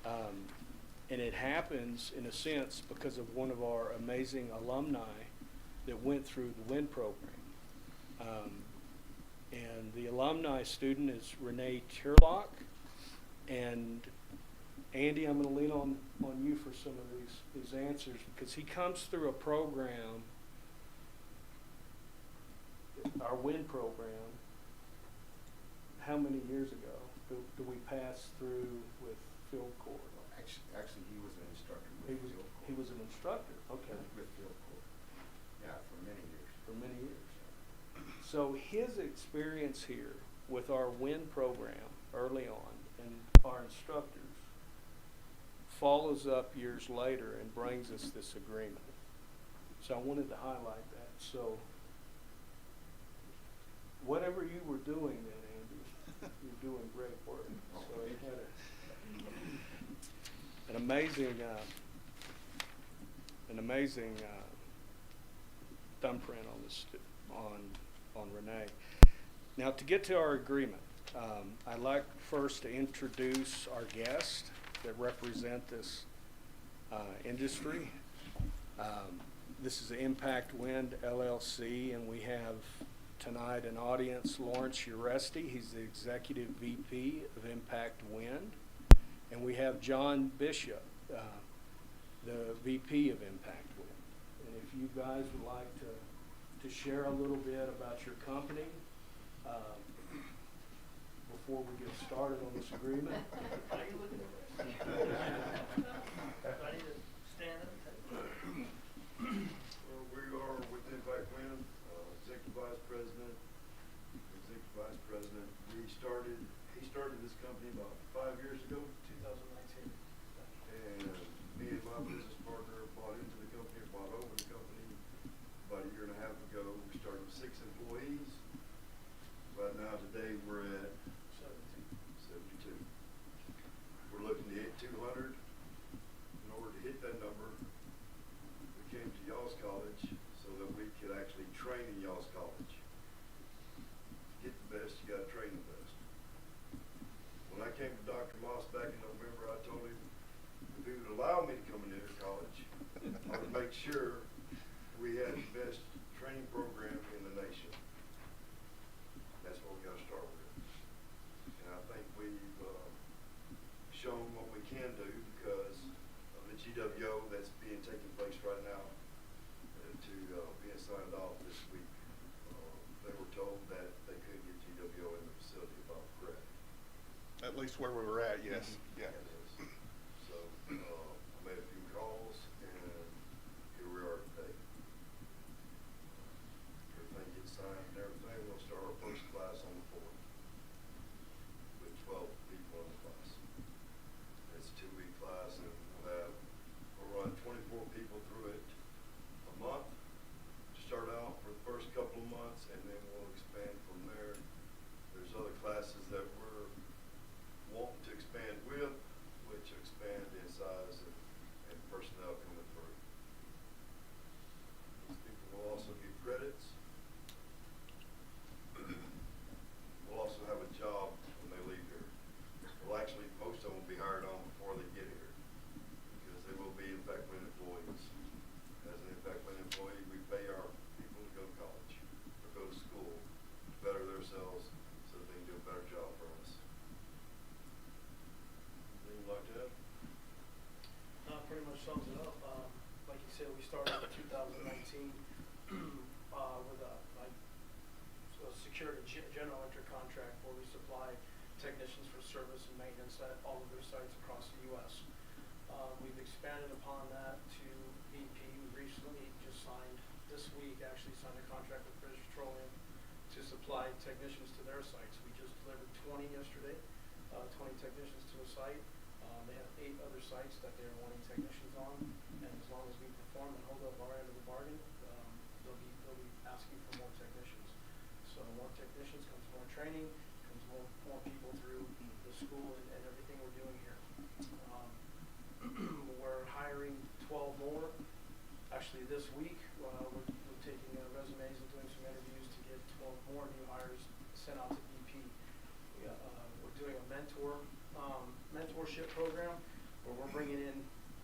Speaker 9: And it happens, in a sense, because of one of our amazing alumni that went through the WIN program. And the alumni student is Renee Turlock. And Andy, I'm going to lean on you for some of these answers, because he comes through a program, our WIN program. How many years ago do we pass through with field corps?
Speaker 6: Actually, he was an instructor
Speaker 9: He
Speaker 6: with
Speaker 9: was,
Speaker 6: field corps.
Speaker 9: he was an instructor, okay,
Speaker 6: With field corps. Yeah, for many years.
Speaker 9: for many years. So his experience here with our WIN program early on and our instructors follows up years later and brings us this agreement. So I wanted to highlight that. So whatever you were doing then, Andy, you're doing great work. So it had an amazing thumbprint on this on Renee. Now, to get to our agreement, I'd like first to introduce our guests that represent this industry. This is Impact Wind LLC, and we have tonight an audience, Lawrence Uresti. He's the Executive VP of Impact Wind. And we have John Bishop, the VP of Impact Wind. And if you guys would like to share a little bit about your company before we get started on this agreement.
Speaker 11: Are you looking at this? I need to stand up.
Speaker 12: Well, we are with Impact Wind, Executive Vice President. He started this company about 5 years ago.
Speaker 11: 2019.
Speaker 12: And me and my business partner bought into the company, bought over the company about a year and a half ago. We started with 6 employees. Right now, today, we're at 72. We're looking to hit 200. In order to hit that number, we came to y'all's college so that we could actually train in y'all's college. To get the best, you gotta train the best. When I came to Dr. Moss back in November, I told him if he would allow me to come into college, I would make sure we had the best training program in the nation. That's what we gotta start with. And I think we've shown what we can do because of the GWO that's taking place right now being signed off this week. They were told that they couldn't get GWO in the facility, if I'm correct.
Speaker 2: At least where we were at, yes. Yeah.
Speaker 12: So, I made a few calls and here we are today. Everything gets signed and everything, we'll start our first class on the 4th with 12 people in the class. It's a 2-week class and we'll run 24 people through it a month to start out for the first couple of months, and then we'll expand from there. There's other classes that we're wanting to expand with, which expand in size and personnel coming through. These people will also get credits. We'll also have a job when they leave here. Well, actually, most of them will be hired on before they get here because they will be Impact Wind employees. As an Impact Wind employee, we pay our people to go to college or go to school to better themselves so that they can do a better job for us. Anything like that?
Speaker 11: Pretty much sums it up. Like you said, we started in 2019 with a secured a general electric contract where we supply technicians for service and maintenance at all of their sites across the U.S. We've expanded upon that to BP. We recently just signed, this week actually signed a contract with British Petroleum to supply technicians to their sites. We just delivered 20 yesterday, 20 technicians to a site. They have 8 other sites that they're wanting technicians on, and as long as we perform and hold up our end of the bargain, they'll be asking for more technicians. So more technicians comes more training, comes more people through the school and everything we're doing here. We're hiring 12 more. Actually, this week we're more new hires sent out to BP. We're doing a mentorship program where we're bringing in,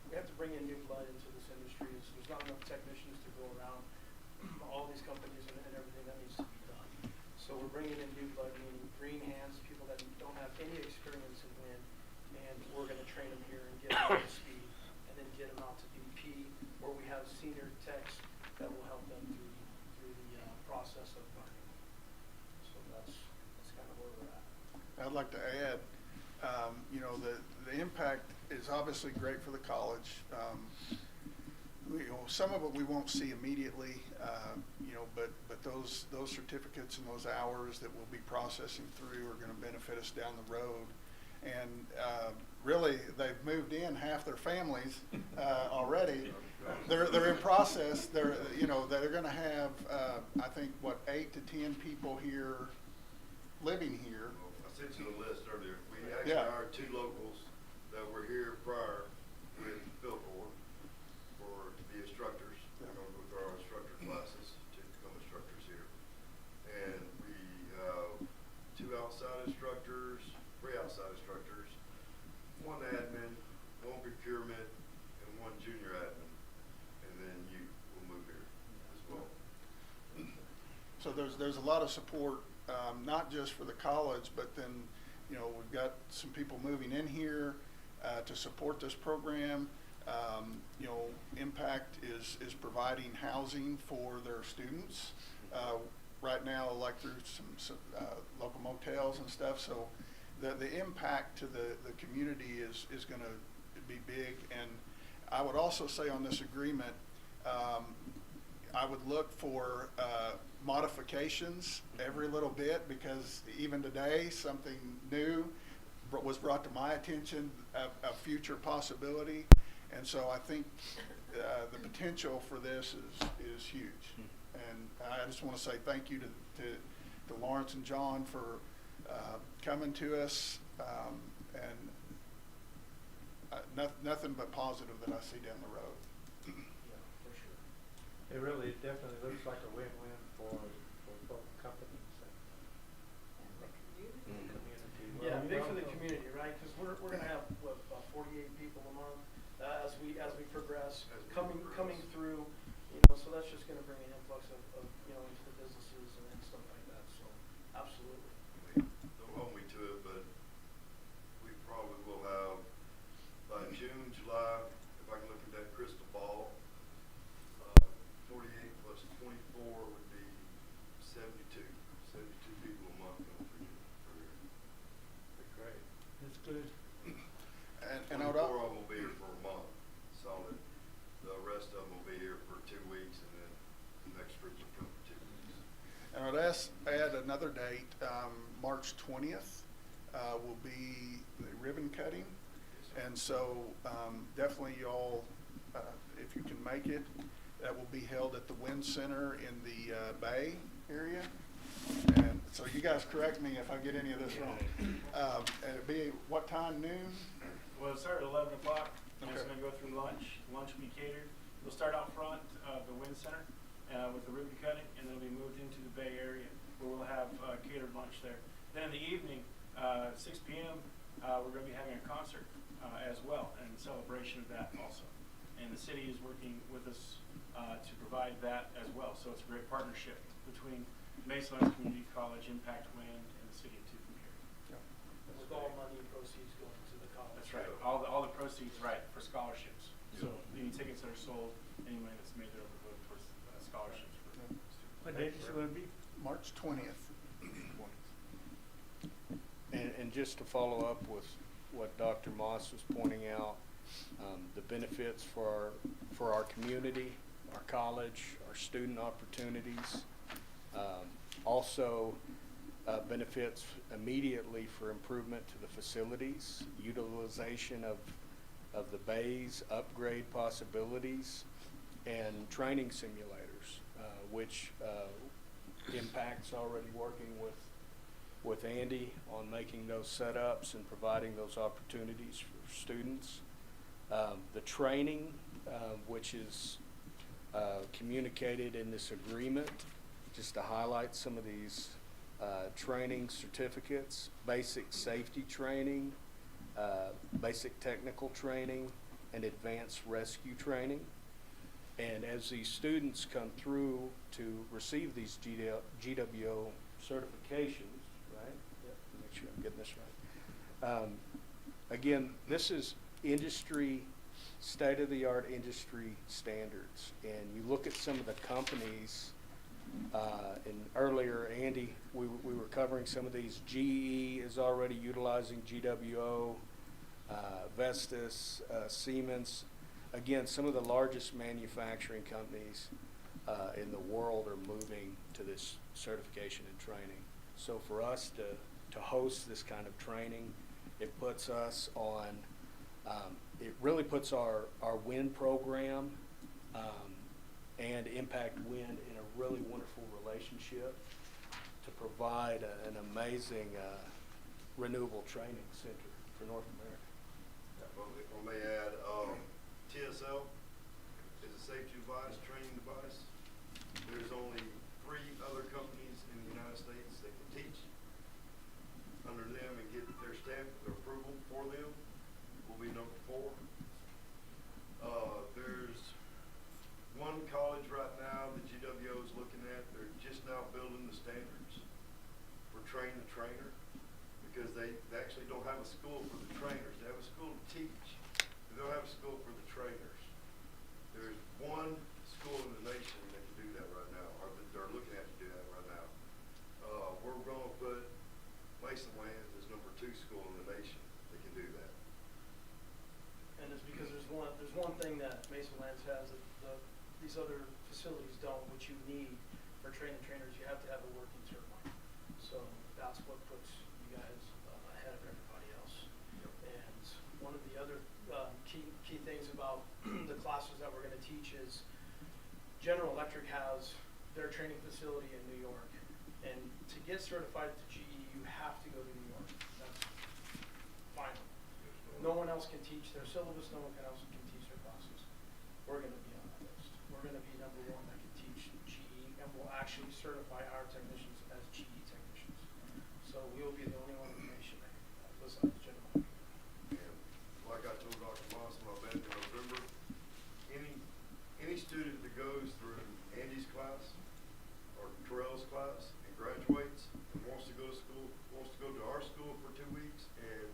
Speaker 11: we have to bring in new blood into this industry. There's not enough technicians to go around all these companies and everything that needs to be done. So we're bringing in new blood, meaning green hands, people that don't have any experience in wind, and we're going to train them here and get them up to speed, and then get them out to BP, where we have senior techs that will help them through the process of learning. So that's kind of where we're at.
Speaker 2: I'd like to add, you know, the impact is obviously great for the college. You know, some of it we won't see immediately, you know, but those certificates and those hours that we'll be processing through are going to benefit us down the road. And really, they've moved in half their families already. They're in process. They're going to have I think 8 to 10 people here living here.
Speaker 12: Well, I sent you the list earlier. We actually hired 2 locals that were here prior with Philport to be instructors. They're going to go through our instructor classes to become instructors here. And we have 2 outside instructors, 3 outside instructors, 1 admin, 1 procurement, and 1 junior admin. And then you will move here as well.
Speaker 2: So there's a lot of support, not just for the college, but then, you know, we've got some people moving in here to support this program. You know, Impact is providing housing for their students right now, like through some local motels and stuff. So the impact to the community is going to be big. And I would also say on this agreement, I would look for modifications every little bit, because even today something new was brought to my attention, a future possibility. And so I think the potential for this is huge. And I just want to say thank you to Lawrence and John for coming to us, and nothing but positive that I see down the road.
Speaker 11: Yeah, for sure.
Speaker 1: It really definitely looks like a win-win for both companies and the community.
Speaker 11: Yeah, big for the community, right? Because we're going to have about 48 people a month as we progress, coming through, you know. So that's just going to bring an influx of into the businesses and stuff like that. So absolutely.
Speaker 12: Don't hold me to it, but we probably will have by June, July, if I can look at that crystal ball, 48 plus 24 would be 72 people a month going through here.
Speaker 1: Be great.
Speaker 5: That's good.
Speaker 2: And
Speaker 12: 24 of them will be here for a month, solid. The rest of them will be here for 2 weeks, and then the next group will come for 2 weeks.
Speaker 2: And I'd add another date, March 20th will be the ribbon cutting. And so definitely y'all, if you can make it, that will be held at the Wind Center in the Bay area. And so you guys correct me if I get any of this wrong. And it'll be what time, noon?
Speaker 13: Well, it'll start at 11 o'clock.
Speaker 2: Okay.
Speaker 13: It's going to go through lunch. Lunch will be catered. We'll start out front of the Wind Center with the ribbon cutting, and then it'll be moved into the Bay Area, where we'll have catered lunch there. Then in the evening, 6 p.m., we're going to be having a concert as well, and celebration of that also. And the city is working with us to provide that as well. So it's a great partnership between Mesalands Community College, Impact Wind, and the city of Tucumcari.
Speaker 11: With all money and proceeds going to the college.
Speaker 13: That's right. All the proceeds, right, for scholarships. So any tickets that are sold, any money that's made there will go towards scholarships for students.
Speaker 5: What date is it going to be?
Speaker 2: March 20th.
Speaker 9: And just to follow up with what Dr. Moss was pointing out, the benefits for our community, our college, our student opportunities, also benefits immediately for improvement to the facilities, utilization of the bays, upgrade possibilities, and training simulators, which Impact's already working with Andy on making those setups and providing those opportunities for students. The training, which is communicated in this agreement, just to highlight some of these training certificates: basic safety training, basic technical training, and advanced rescue training. And as these students come through to receive these GWO certifications, right? Yep. Make sure I'm getting this right. Again, this is industry, state-of-the-art industry standards. And you look at some of the companies, and earlier, Andy, we were covering some of these. GE is already utilizing GWO, Vestas, Siemens. Again, some of the largest manufacturing companies in the world are moving to this certification and training. So for us to host this kind of training, it puts us on, it really puts our WIN program and Impact WIN in a really wonderful relationship to provide an amazing renewable training center for North America.
Speaker 12: If I may add, TSL is a safety device, training device. There's only 3 other companies in the United States that can teach under them and get their stamp, their approval for them. Will be number 4. There's one college right now that GWO is looking at. They're just now building the standards for train the trainer, because they actually don't have a school for the trainers. They have a school to teach. They don't have a school for the trainers. There's one school in the nation that can do that right now, or that they're looking at to do that right now. We're going to put Mesalands as number 2 school in the nation that can do that.
Speaker 11: And it's because there's one thing that Mesalands has that these other facilities don't, which you need for training trainers. You have to have a working turbine. So that's what puts you guys ahead of everybody else. Yep. And one of the other key things about the classes that we're going to teach is General Electric has their training facility in New York. And to get certified to GE, you have to go to New York. That's final. No one else can teach their syllabus. No one else can teach their classes. We're going to be on that list. We're going to be number 1 that can teach GE, and we'll actually certify our technicians as GE technicians. So we will be the only one in the nation that besides General Electric.
Speaker 12: And like I told Dr. Moss when I met in November, any student that goes through Andy's class or Terrell's class and graduates and wants to go to school, wants to go to our school for 2 weeks and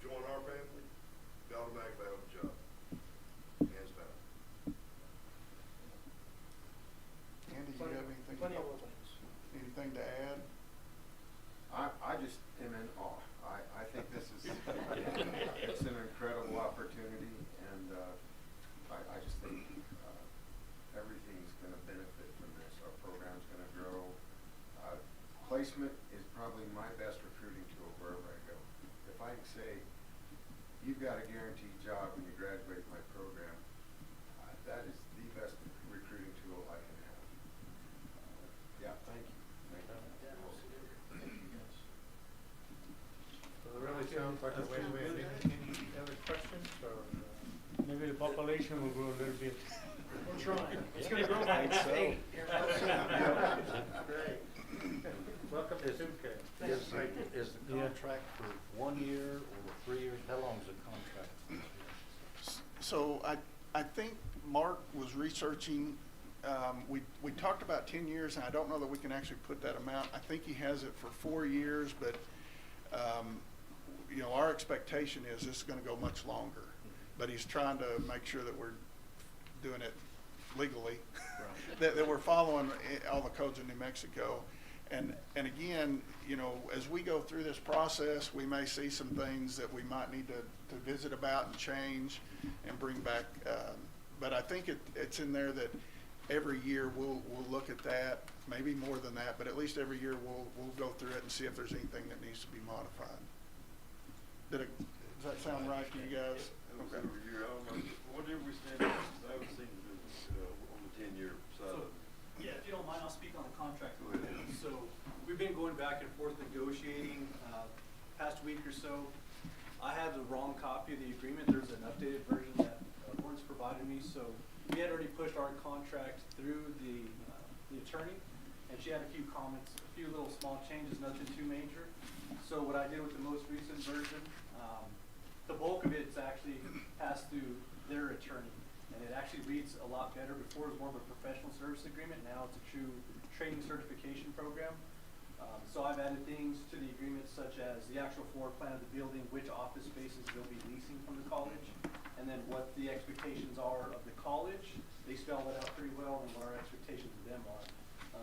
Speaker 12: join our family, they automatically have a job. Hands down.
Speaker 2: Andy, do you have anything?
Speaker 11: Plenty of openings.
Speaker 2: Anything to add?
Speaker 6: I just am in awe. I think this is, it's an incredible opportunity, and I just think everything's going to benefit from this. Our program's going to grow. Placement is probably my best recruiting tool wherever I go. If I can say, you've got a guaranteed job when you graduate my program, that is the best recruiting tool I can have. Yeah, thank you. Thank you.
Speaker 11: Yeah, absolutely. Thank you guys.
Speaker 1: So it really sounds like a win-win. Any other questions, or?
Speaker 5: Maybe the population will grow a little bit.
Speaker 11: We're trying. It's going to grow by 8 here real soon.
Speaker 1: Great. Welcome to Suitcase.
Speaker 4: Is the contract for 1 year or 3 years? How long is the contract?
Speaker 2: So I think Mark was researching, we talked about 10 years, and I don't know that we can actually put that amount. I think he has it for 4 years, but you know, our expectation is this is going to go much longer. But he's trying to make sure that we're doing it legally, right. that we're following all the codes in New Mexico. And again, you know, as we go through this process, we may see some things that we might need to visit about and change and bring back. But I think it's in there that every year we'll look at that, maybe more than that, but at least every year we'll go through it and see if there's anything that needs to be modified. Does that sound right to you guys?
Speaker 12: Okay. Every year, I don't know, whatever we stand on, I haven't seen the business on the 10-year side of it.
Speaker 14: Yeah, if you don't mind, I'll speak on the contract a little bit. So we've been going back and forth negotiating past week or so. I had the wrong copy of the agreement. There's an updated version that Lawrence provided me. So we had already pushed our contract through the attorney, and she had a few comments, a few little small changes, nothing too major. So what I did with the most recent version, the bulk of it's actually passed through their attorney, and it actually reads a lot better. Before it was more of a professional service agreement, now it's a true training certification program. So I've added things to the agreement such as the actual floor plan of the building, which office spaces they'll be leasing from the college, and then what the expectations are of the college. They spell that out pretty well, and what our expectations of them are.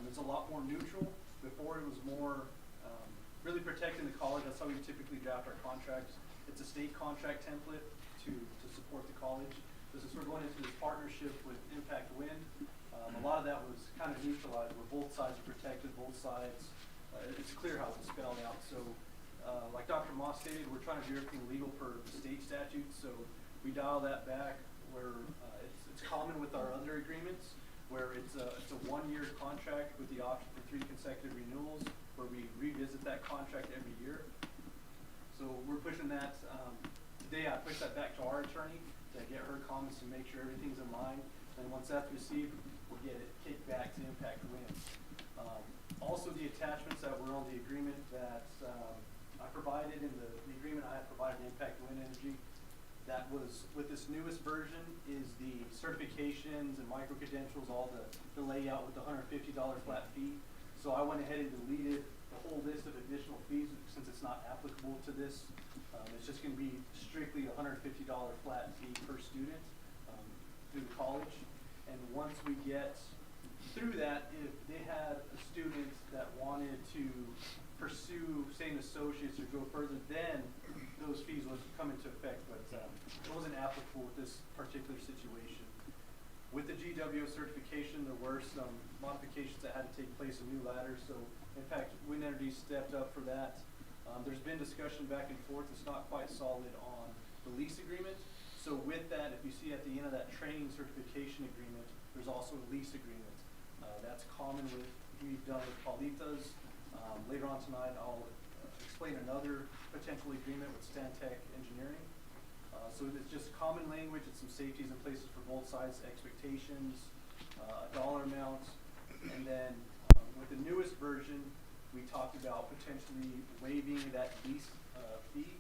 Speaker 14: It's a lot more neutral. Before it was more really protecting the college. That's how we typically draft our contracts. It's a state contract template to support the college. But since we're going into this partnership with Impact Wind, a lot of that was kind of neutralized, where both sides are protected, both sides. It's clear how it's spelled out. So, like Dr. Moss stated, we're trying to do everything legal per state statutes. So we dial that back where it's common with our other agreements, where it's a 1-year contract with the option for 3 consecutive renewals, where we revisit that contract every year. So we're pushing that. Today I pushed that back to our attorney to get her comments and make sure everything's in line. And once that's received, we'll get it kicked back to Impact Wind. Also, the attachments that were on the agreement that I provided in the agreement I had provided Impact Wind Energy, that was with this newest version is the certifications and micro-credentials, all the layout with the $150 flat fee. So I went ahead and deleted the whole list of additional fees since it's not applicable to this. It's just going to be strictly a $150 flat fee per student through the college. And once we get through that, if they had a student that wanted to pursue, say, an associate's or go further, then those fees would come into effect, but it wasn't applicable with this particular situation. With the GWO certification, there were some modifications that had to take place, a new ladder, so in fact, Wind Energy stepped up for that. There's been discussion back and forth. It's not quite solid on the lease agreement. So with that, if you see at the end of that training certification agreement, there's also a lease agreement. That's common with, we've done with Paulitas. Later on tonight, I'll explain another potential agreement with Stantec Engineering. So it's just common language. It's some safeties in places for both sides, expectations, dollar amounts, and then with the newest version, we talked about potentially waiving that lease fee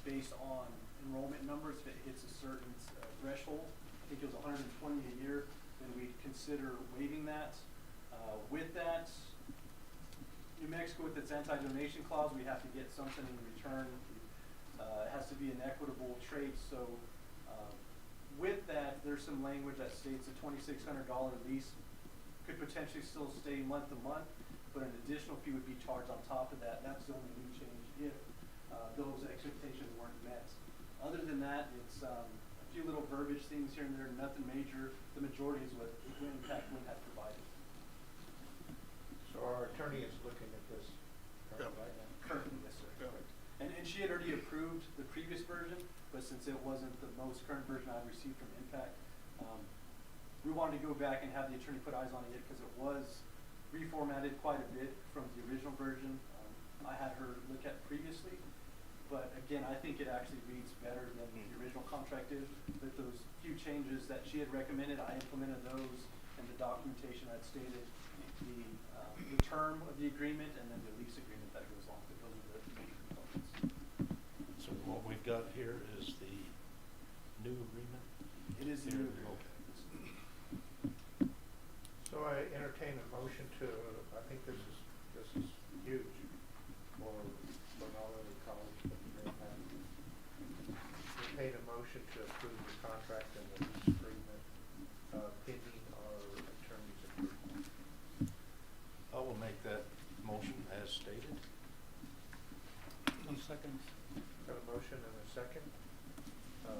Speaker 14: based on enrollment numbers. If it hits a certain threshold, I think it was 120 a year, then we'd consider waiving that. With that, New Mexico, with its anti-donation clause, we have to get something in return. It has to be an equitable trade. So with that, there's some language that states a $2,600 lease could potentially still stay month to month, but an additional fee would be charged on top of that. That's the only new change if those expectations weren't met. Other than that, it's a few little verbiage things here and there, nothing major. The majority is what Impact Wind had provided.
Speaker 1: So our attorney is looking at this
Speaker 2: Yep.
Speaker 1: right now?
Speaker 14: Currently, yes, sir.
Speaker 2: Yep.
Speaker 14: And she had already approved the previous version, but since it wasn't the most current version I'd received from Impact, we wanted to go back and have the attorney put eyes on it because it was reformatted quite a bit from the original version I had her look at previously. But again, I think it actually reads better than the original contract did. With those few changes that she had recommended, I implemented those, and the documentation I'd stated the term of the agreement and then the lease agreement that goes along with it. Those are the major components.
Speaker 4: So what we've got here is the new agreement?
Speaker 14: It is the new agreement.
Speaker 4: Okay.
Speaker 1: So I entertain a motion to, I think this is huge for not only the college, but the Impact. Entertain a motion to approve the contract and the lease agreement pending our attorney's approval.
Speaker 4: I will make that motion as stated.
Speaker 5: 1 second.
Speaker 1: Got a motion and a second.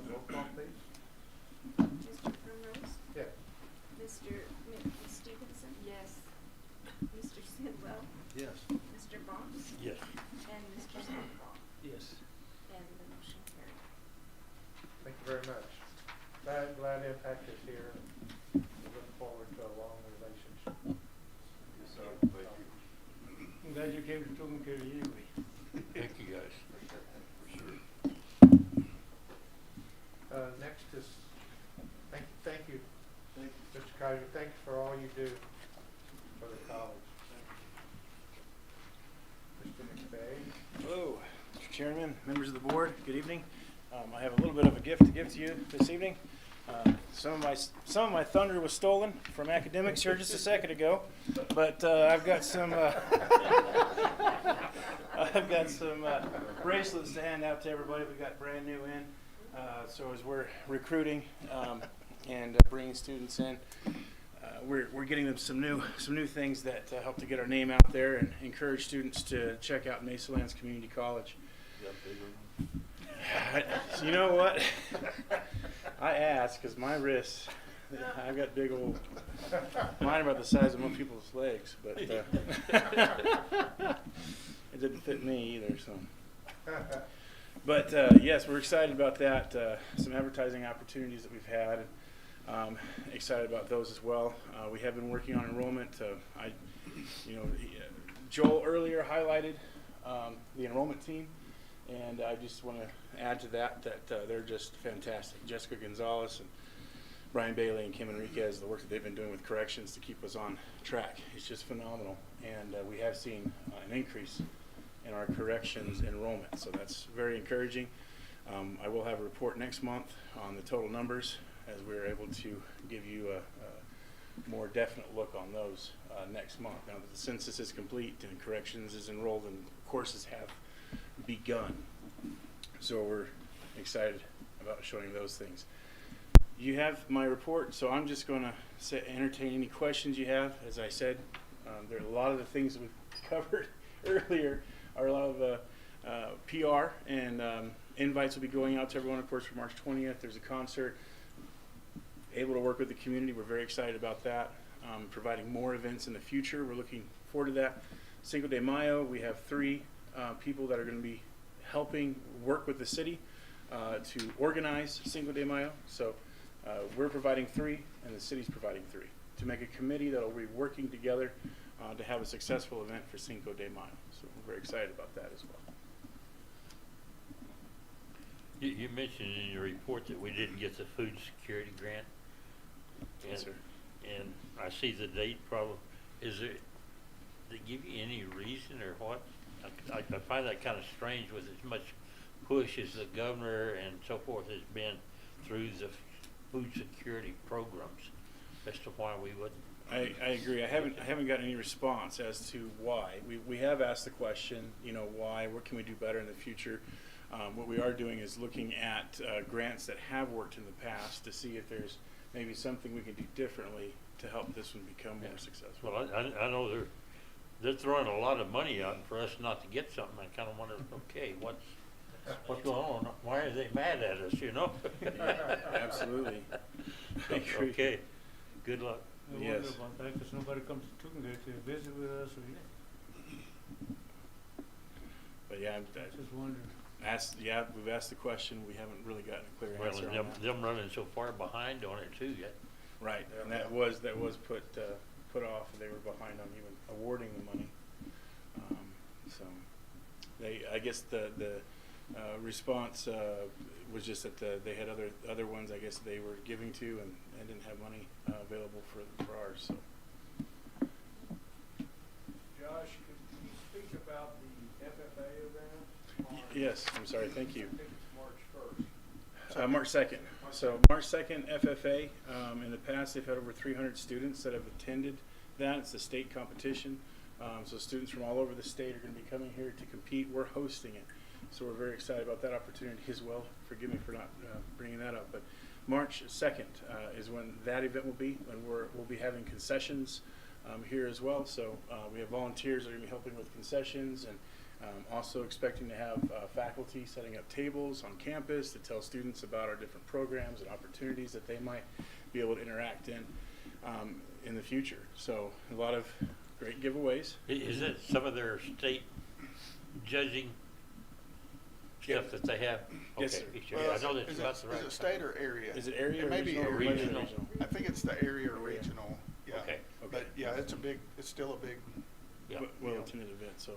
Speaker 1: Roll call, please.
Speaker 3: Mr. Primrose?
Speaker 1: Yes.
Speaker 3: Ms. Stevenson?
Speaker 7: Yes.
Speaker 3: Mr. Sidwell?
Speaker 4: Yes.
Speaker 3: Mr. Box?
Speaker 8: Yes.
Speaker 3: And Mr. Sandoval?
Speaker 5: Yes.
Speaker 3: And the motion carried.
Speaker 1: Thank you very much. Glad Impact is here. We look forward to a long relationship.
Speaker 6: Yes, sir. Thank you.
Speaker 5: I'm glad you came to Tucumcari anyway.
Speaker 8: Thank you, guys.
Speaker 6: For sure.
Speaker 1: Next is, thank you,
Speaker 14: Thank you.
Speaker 1: Mr. Kaiser. Thanks for all you do for the college. Mr. McVeigh.
Speaker 11: Hello, Mr. Chairman, members of the board, good evening. I have a little bit of a gift to give to you this evening. Some of my thunder was stolen from academics here just a second ago, but I've got some bracelets to hand out to everybody. We got brand new in, so as we're recruiting and bringing students in, we're getting them some new things that help to get our name out there and encourage students to check out Mesalands Community College. You know what? I asked because my wrists, I've got big old, mine are about the size of most people's legs, but it didn't fit me either. So, but yes, we're excited about that. Some advertising opportunities that we've had. Excited about those as well. We have been working on enrollment. Joel earlier highlighted the enrollment team. And I just want to add to that they're just fantastic. Jessica Gonzalez and Brian Bailey and Kim Enriquez, the work that they've been doing with corrections to keep us on track, it's just phenomenal. And we have seen an increase in our corrections enrollment, so that's very encouraging. I will have a report next month on the total numbers as we're able to give you a more definite look on those next month. Now that the census is complete and corrections is enrolled and courses have begun. So we're excited about showing those things. You have my report, so I'm just going to entertain any questions you have. As I said, there are a lot of the things that we've covered earlier are a lot of PR and invites will be going out to everyone, of course, for March 20th. There's a concert. Able to work with the community. We're very excited about that. Providing more events in the future. We're looking forward to that. Cinco de Mayo, we have 3 people that are going to be helping work with the city to organize Cinco de Mayo. So we're providing 3 and the city's providing 3 to make a committee that will be working together to have a successful event for Cinco de Mayo. So we're very excited about that as well.
Speaker 8: You mentioned in your report that we didn't get the food security grant.
Speaker 11: Yes, sir.
Speaker 8: And I see the date problem. Is there, they give you any reason or what? I find that kind of strange with as much push as the governor and so forth has been through the food security programs as to why we wouldn't.
Speaker 11: I agree. I haven't gotten any response as to why. We have asked the question, why, what can we do better in the future? What we are doing is looking at grants that have worked in the past to see if there's maybe something we can do differently to help this one become more successful.
Speaker 8: Well, I know they're throwing a lot of money out for us not to get something. I kind of wonder, okay, what's going on? Why are they mad at us,
Speaker 11: Yeah, absolutely.
Speaker 8: Okay, good luck.
Speaker 5: I
Speaker 11: Yes.
Speaker 5: wonder about that because nobody comes to Tucson to visit with us or
Speaker 11: But yeah,
Speaker 5: just wondering.
Speaker 11: we've asked the question. We haven't really gotten a clear
Speaker 8: Well,
Speaker 11: answer
Speaker 8: and
Speaker 11: on that.
Speaker 8: them running so far behind on it too yet.
Speaker 11: Right, and that was put off. They were behind on even awarding the money. So I guess the response was just that they had other ones I guess they were giving to and didn't have money available for ours. So.
Speaker 1: Josh, could you speak about the FFA event?
Speaker 11: Yes, I'm sorry. Thank you.
Speaker 1: I think it's March 1st.
Speaker 11: March 2nd. So March 2nd, FFA. In the past, they've had over 300 students that have attended that. It's a state competition. So students from all over the state are going to be coming here to compete. We're hosting it. So we're very excited about that opportunity as well. Forgive me for not bringing that up. But March 2nd is when that event will be. And we'll be having concessions here as well. So we have volunteers that are going to be helping with concessions and also expecting to have faculty setting up tables on campus to tell students about our different programs and opportunities that they might be able to interact in the future. So a lot of great giveaways.
Speaker 8: Is it some of their state judging stuff that they have?
Speaker 11: Yes, sir.
Speaker 8: Okay, sure. I know that's about the right.
Speaker 2: Is it state or area?
Speaker 11: Is it area or
Speaker 2: It may be
Speaker 11: regional?
Speaker 2: area.
Speaker 8: Regional.
Speaker 2: I think it's the area or regional. Yeah.
Speaker 8: Okay.
Speaker 2: But yeah, it's still a big.
Speaker 8: Yeah.
Speaker 11: Well-attended event. So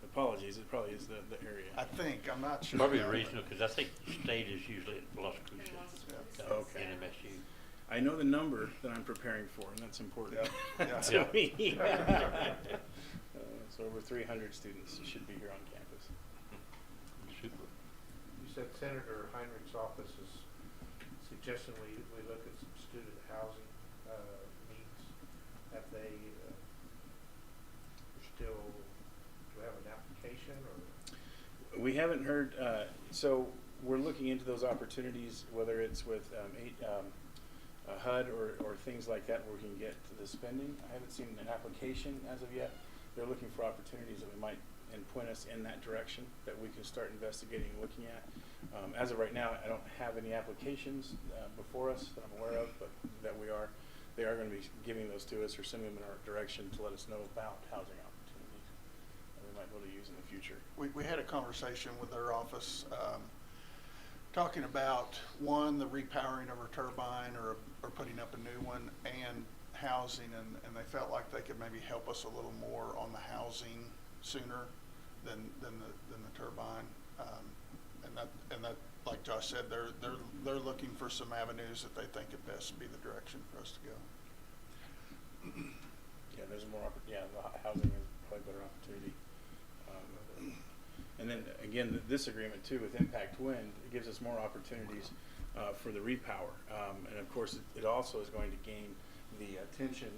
Speaker 11: apologies. It probably is the area.
Speaker 2: I think, I'm not sure.
Speaker 8: Probably
Speaker 2: Yeah.
Speaker 8: regional because I think state is usually at Las Cruces.
Speaker 11: Okay.
Speaker 8: And MSU.
Speaker 11: I know the number that I'm preparing for, and that's important
Speaker 2: Yeah.
Speaker 11: to me.
Speaker 9: So over 300 students should be here on campus.
Speaker 8: Super.
Speaker 1: You said Senator Heinrich's office is suggesting we look at some student housing needs. Have they still, do we have an application or?
Speaker 9: We haven't heard, so we're looking into those opportunities, whether it's with HUD or things like that where we can get to the spending. I haven't seen an application as of yet. They're looking for opportunities that we might, and point us in that direction that we can start investigating and looking at. As of right now, I don't have any applications before us that I'm aware of, but that they are going to be giving those to us or sending them in our direction to let us know about housing opportunities that we might be able to use in the future.
Speaker 2: We had a conversation with their office, talking about, one, the repowering of our turbine or putting up a new one, and housing, and they felt like they could maybe help us a little more on the housing sooner than the turbine. And that, like Josh said, they're looking for some avenues that they think it best be the direction for us to go.
Speaker 9: Yeah, there's more, the housing is probably a better opportunity. And then again, this agreement too with Impact Wind, it gives us more opportunities for the repower. And of course, it also is going to gain the attention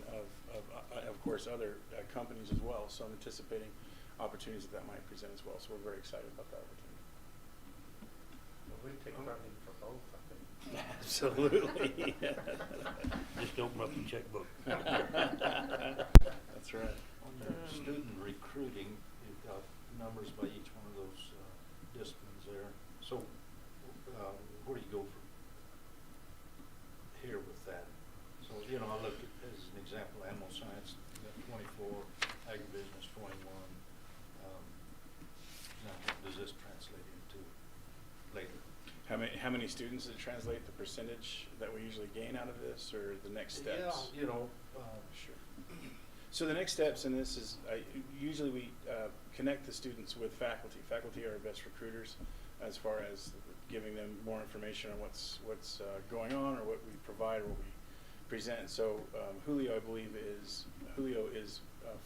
Speaker 9: of course, other companies as well. So I'm anticipating opportunities that might present as well. So we're very excited about that opportunity.
Speaker 1: Well, we take funding for both, I think.
Speaker 9: Absolutely.
Speaker 8: Just open up the checkbook.
Speaker 9: That's right.
Speaker 4: On your student recruiting, you've got numbers by each one of those disciplines there. So where do you go from here with that? So, I look at, as an example, animal science, you got 24, agribusiness 21. Now, what does this translate into later?
Speaker 9: How many students does it translate, the percentage that we usually gain out of this, or the next steps?
Speaker 4: Yeah,
Speaker 9: Sure. So the next steps in this is usually we connect the students with faculty. Faculty are our best recruiters as far as giving them more information on what's going on or what we provide or what we present. So Julio, I believe, is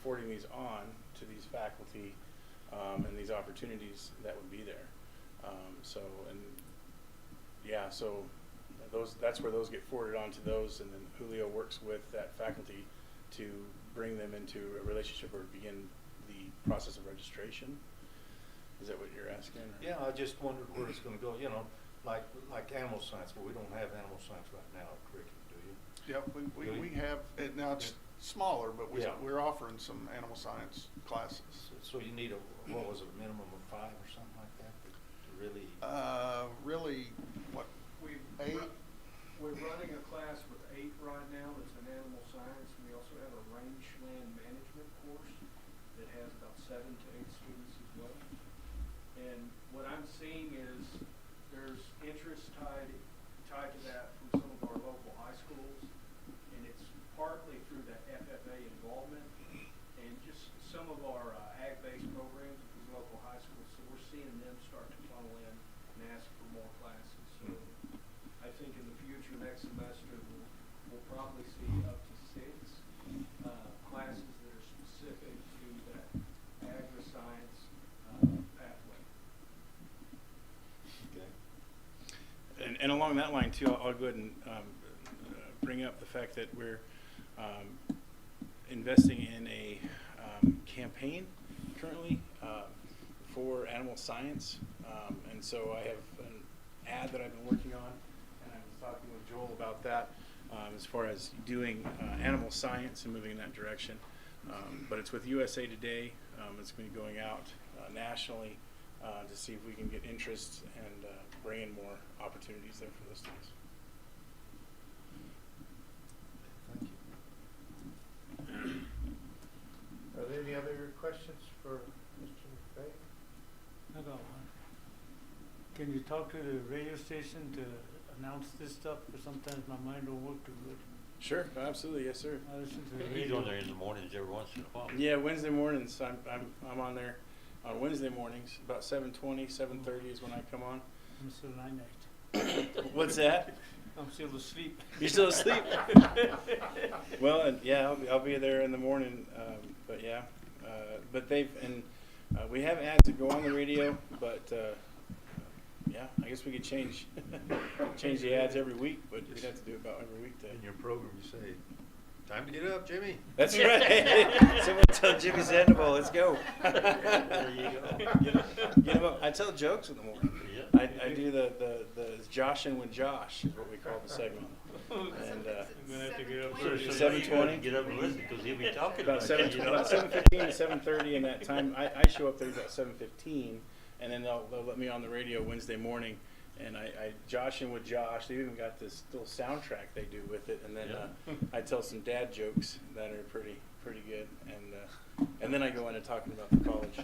Speaker 9: forwarding these on to these faculty and these opportunities that would be there. So that's where those get forwarded on to those, and then Julio works with that faculty to bring them into a relationship or begin the process of registration. Is that what you're asking? Or?
Speaker 4: Yeah, I just wondered where it's going to go. Like animal science, but we don't have animal science right now at curriculum, do you?
Speaker 2: Yeah, we have it now. It's smaller, but we're offering some animal science classes.
Speaker 4: So you need a minimum of 5 or something like that to really?
Speaker 2: Really, what,
Speaker 11: We're
Speaker 2: 8?
Speaker 11: We're running a class with 8 right now that's in animal science. We also have a rangeland management course that has about 7 to 8 students as well. And what I'm seeing is there's interest tied to that from some of our local high schools, and it's partly through that FFA involvement and just some of our ag-based programs at these local high schools. So we're seeing them start to funnel in and ask for more classes. So I think in the future, next semester, we'll probably see up to 6 classes that are specific to that agri-science pathway.
Speaker 9: Okay. And along that line too, I'll go ahead and bring up the fact that we're investing in a campaign currently for animal science, and so I have an ad that I've been working on, and I was talking with Joel about that as far as doing animal science and moving in that direction. But it's with USA Today. It's going to be going out nationally to see if we can get interest and bring in more opportunities there for those students.
Speaker 4: Thank you.
Speaker 1: Are there any other questions for Mr. McVeigh?
Speaker 5: I got one. Can you talk to the radio station to announce this stuff? Because sometimes my mind don't work too good.
Speaker 9: Sure, absolutely, yes, sir.
Speaker 5: I listen to the
Speaker 8: He's
Speaker 5: radio.
Speaker 8: on there in the mornings every once in a while.
Speaker 9: Yeah, Wednesday mornings. I'm on there on Wednesday mornings. About 7:20, 7:30 is when I come on.
Speaker 5: I'm still night.
Speaker 9: What's that?
Speaker 5: I'm still asleep.
Speaker 9: You're still asleep? Well, and yeah, I'll be there in the morning. But yeah, But we have ads that go on the radio, but yeah, I guess we could change the ads every week, but we'd have to do it about every week.
Speaker 10: In your program, you say, "Time to get up, Jimmy."
Speaker 9: That's right.
Speaker 15: Someone tell Jimmy Sandoval, let's go.
Speaker 8: There you go.
Speaker 9: You know, I tell jokes in the morning.
Speaker 8: Yeah.
Speaker 9: I do the Joshin' with Josh is what we call the segment. And
Speaker 5: You're gonna have to get up
Speaker 8: So
Speaker 5: early.
Speaker 8: now
Speaker 9: 7:20?
Speaker 8: you get up and listen, because he'll be talking
Speaker 9: about
Speaker 8: about it, you know?
Speaker 9: 7:15 to 7:30, and that time I show up there about 7:15, and then they'll let me on the radio Wednesday morning, and I Joshin' with Josh. They even got this little soundtrack they do with it, and then I tell some dad jokes that are pretty good, and then I go into talking about the college.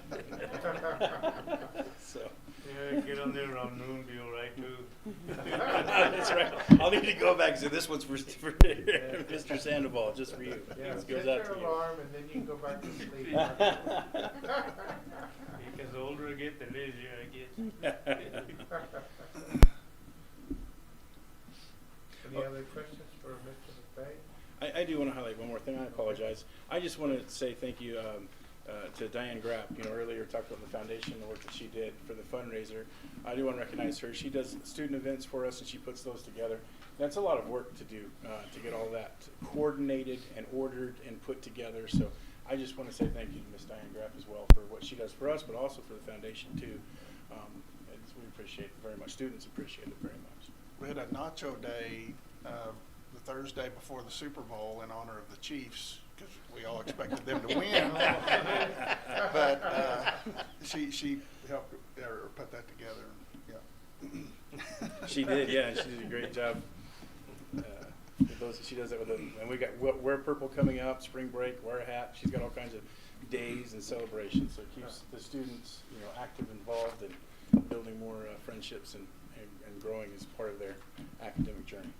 Speaker 9: So.
Speaker 5: Yeah, get on there around noon, be all right too.
Speaker 9: That's right. I'll need to go back and say this one's for Mr. Sandoval, just for you.
Speaker 1: Yeah,
Speaker 9: This
Speaker 1: set
Speaker 9: goes out
Speaker 1: your
Speaker 9: to you.
Speaker 1: alarm and then you can go back to sleep.
Speaker 5: Because the older I get, the lazier I get.
Speaker 1: Any other questions for Mr. McVeigh?
Speaker 9: I do want to highlight one more thing. I apologize. I just wanted to say thank you to Diane Grapp. You know, earlier talked about the foundation, the work that she did for the fundraiser. I do want to recognize her. She does student events for us, and she puts those together. That's a lot of work to do to get all that coordinated and ordered and put together. So I just want to say thank you to Miss Diane Grapp as well for what she does for us, but also for the foundation too. We appreciate it very much. Students appreciate it very much.
Speaker 2: We had a nacho day the Thursday before the Super Bowl in honor of the Chiefs, because we all expected them to win. But she helped put that together. Yeah.
Speaker 9: She did, yeah. She did a great job. She does that with and we got Wear Purple coming up, spring break, wear a hat. She's got all kinds of days and celebrations, so it keeps the students, you know, active, involved, and building more friendships and growing as part of their academic journey.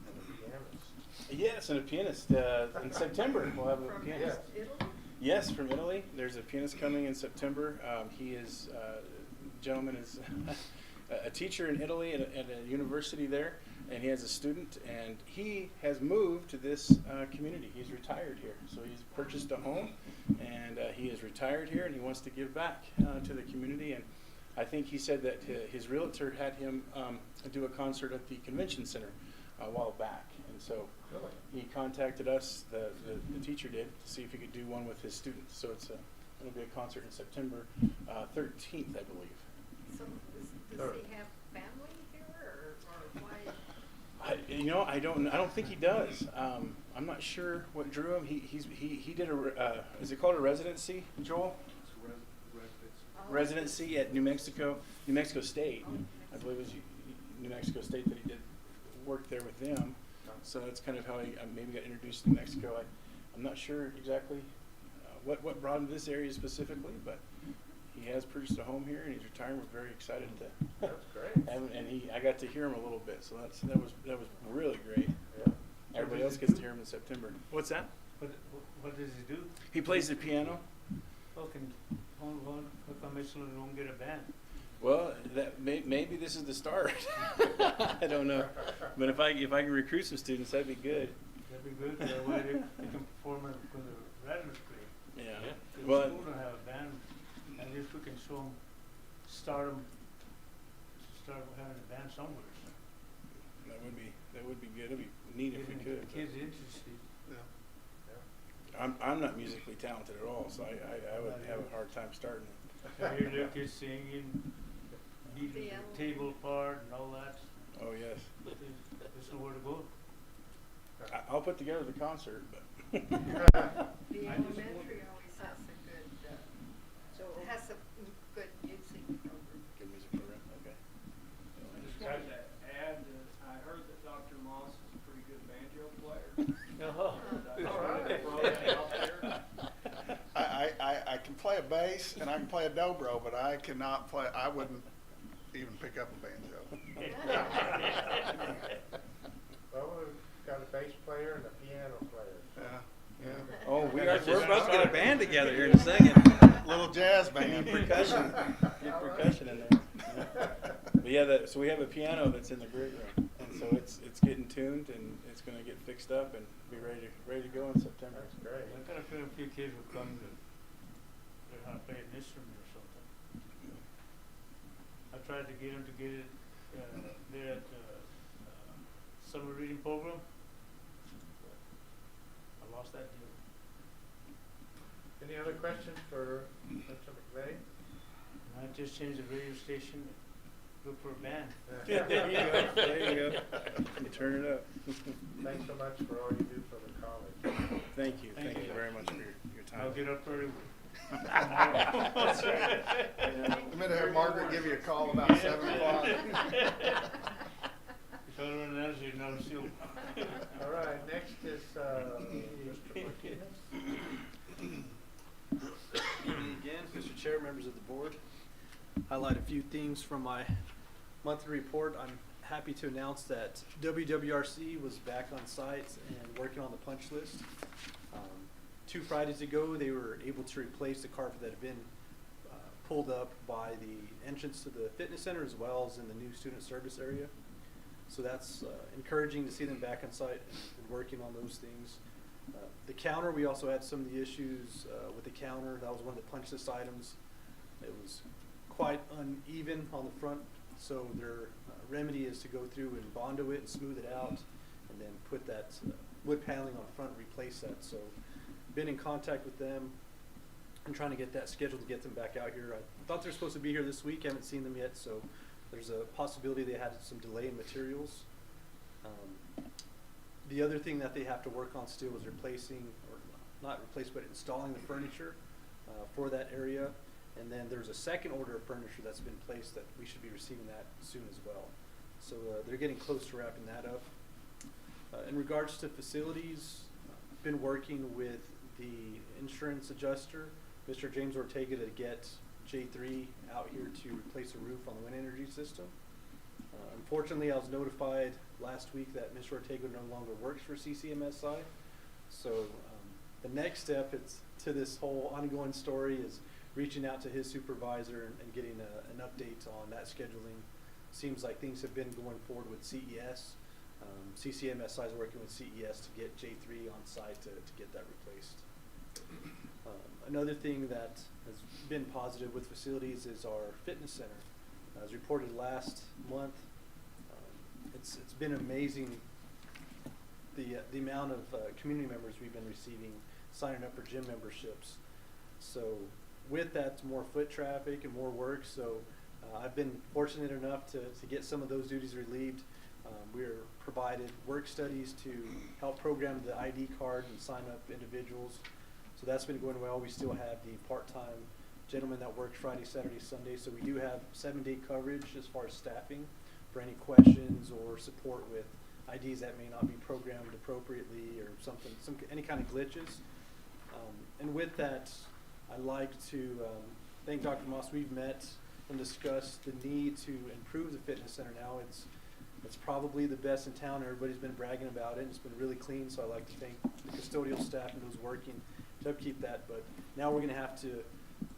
Speaker 1: And a pianist.
Speaker 9: Yes, and a pianist. In September, we'll have a
Speaker 7: From
Speaker 9: pianist.
Speaker 7: Italy?
Speaker 9: Yes, from Italy. There's a pianist coming in September. He is, gentleman is a teacher in Italy at a university there, and he has a student, and he has moved to this community. He's retired here, so he's purchased a home, and he is retired here, and he wants to give back to the community. And I think he said that his realtor had him do a concert at the convention center a while back, and so
Speaker 1: Really?
Speaker 9: he contacted us, the teacher did, to see if he could do one with his students. So it'll be a concert in September 13th, I believe.
Speaker 7: So does he have family here or why?
Speaker 9: I don't think he does. I'm not sure what drew him. He did is it called a residency, Joel? Residency at New Mexico State. I believe it was New Mexico State that he did work there with them. So that's kind of how he maybe got introduced to New Mexico. I'm not sure exactly what brought him to this area specifically, but he has purchased a home here and he's retiring. We're very excited to.
Speaker 1: That's great.
Speaker 9: And I got to hear him a little bit, so that was really great.
Speaker 1: Yeah.
Speaker 9: Everybody else gets to hear him in September. What's that?
Speaker 5: What does he do?
Speaker 9: He plays the piano.
Speaker 5: How come Mesalands won't get a band?
Speaker 9: Well, maybe this is the start. I don't know, but if I can recruit some students, that'd be good.
Speaker 5: That'd be good. That way they can perform it with the Rattlers play.
Speaker 9: Yeah.
Speaker 5: The
Speaker 9: Well,
Speaker 5: school don't have a band, and if we can show them, start having a band somewhere.
Speaker 9: that would be good. It'd be neat if we
Speaker 5: Getting
Speaker 9: could.
Speaker 5: the kids interested.
Speaker 9: I'm not musically talented at all, so I would have a hard time starting it.
Speaker 5: I hear their kids singing, beating the table apart and all that.
Speaker 9: Oh yes.
Speaker 5: There's nowhere to go.
Speaker 9: I'll put together the concert, but.
Speaker 7: The elementary always has a good, has a good music program.
Speaker 9: Good music program. Okay.
Speaker 11: I just wanted to add that I heard that Dr. Moss is a pretty good banjo player. I just wanted to throw that out there.
Speaker 2: I can play a bass and I can play a dobro, but I cannot play. I wouldn't even pick up a banjo.
Speaker 1: Well, we've got a bass player and a piano player.
Speaker 2: Yeah.
Speaker 15: Oh, we're about to get a band together here in a second.
Speaker 2: Little jazz band.
Speaker 9: Percussion. Get percussion in there. Yeah. But yeah, so we have a piano that's in the great room, and so it's getting tuned and it's going to get fixed up and be ready to go in September.
Speaker 1: That's great.
Speaker 5: I got a few kids will come to learn how to play an instrument or something. I tried to get him to get it there at summer reading program, but I lost that deal.
Speaker 1: Any other questions for Mr. McVeigh?
Speaker 5: And I just changed the radio station, look for a band.
Speaker 9: There you go, there you go. You turn it up.
Speaker 1: Thanks so much for all you do for the college.
Speaker 9: Thank you very much for your time.
Speaker 5: I'll get up early.
Speaker 2: That's right. I'm gonna have Margaret give you a call about 7 o'clock.
Speaker 5: If I don't answer, you know, she'll.
Speaker 1: All right, next is Mr. Martinez.
Speaker 14: Evening again, Mr. Chair, members of the board. Highlight a few things from my monthly report. I'm happy to announce that WWRC was back on site and working on the punch list. 2 Fridays ago, they were able to replace the carpet that had been pulled up by the entrance to the fitness center as well as in the new student service area. So that's encouraging to see them back on site and working on those things. The counter, we also had some of the issues with the counter. That was one of the punch list items. It was quite uneven on the front, so their remedy is to go through and bondo it and smooth it out and then put that wood paneling on front and replace that. So been in contact with them and trying to get that scheduled to get them back out here. I thought they were supposed to be here this week. Haven't seen them yet, so there's a possibility they had some delay in materials. The other thing that they have to work on still is replacing, or not replace, but installing the furniture for that area. And then there's a second order of furniture that's been placed that we should be receiving that soon as well. So they're getting close to wrapping that up. In regards to facilities, been working with the insurance adjuster, Mr. James Ortega, to get J3 out here to replace a roof on the wind energy system. Unfortunately, I was notified last week that Mr. Ortega no longer works for CCMSI. So the next step to this whole ongoing story is reaching out to his supervisor and getting an update on that scheduling. Seems like things have been going forward with CES. CCMSI is working with CES to get J3 on site to get that replaced. Another thing that has been positive with facilities is our fitness center. As reported last month, it's been amazing the amount of community members we've been receiving signing up for gym memberships. So with that, more foot traffic and more work. So I've been fortunate enough to get some of those duties relieved. We're provided work studies to help program the ID card and sign up individuals. So that's been going well. We still have the part-time gentleman that works Friday, Saturday, Sunday. So we do have 7-day coverage as far as staffing for any questions or support with IDs that may not be programmed appropriately or something, any kind of glitches. And with that, I'd like to thank Dr. Moss. We've met and discussed the need to improve the fitness center now. It's probably the best in town. Everybody's been bragging about it. It's been really clean, so I'd like to thank the custodial staff and those working to upkeep that. But now we're going to have to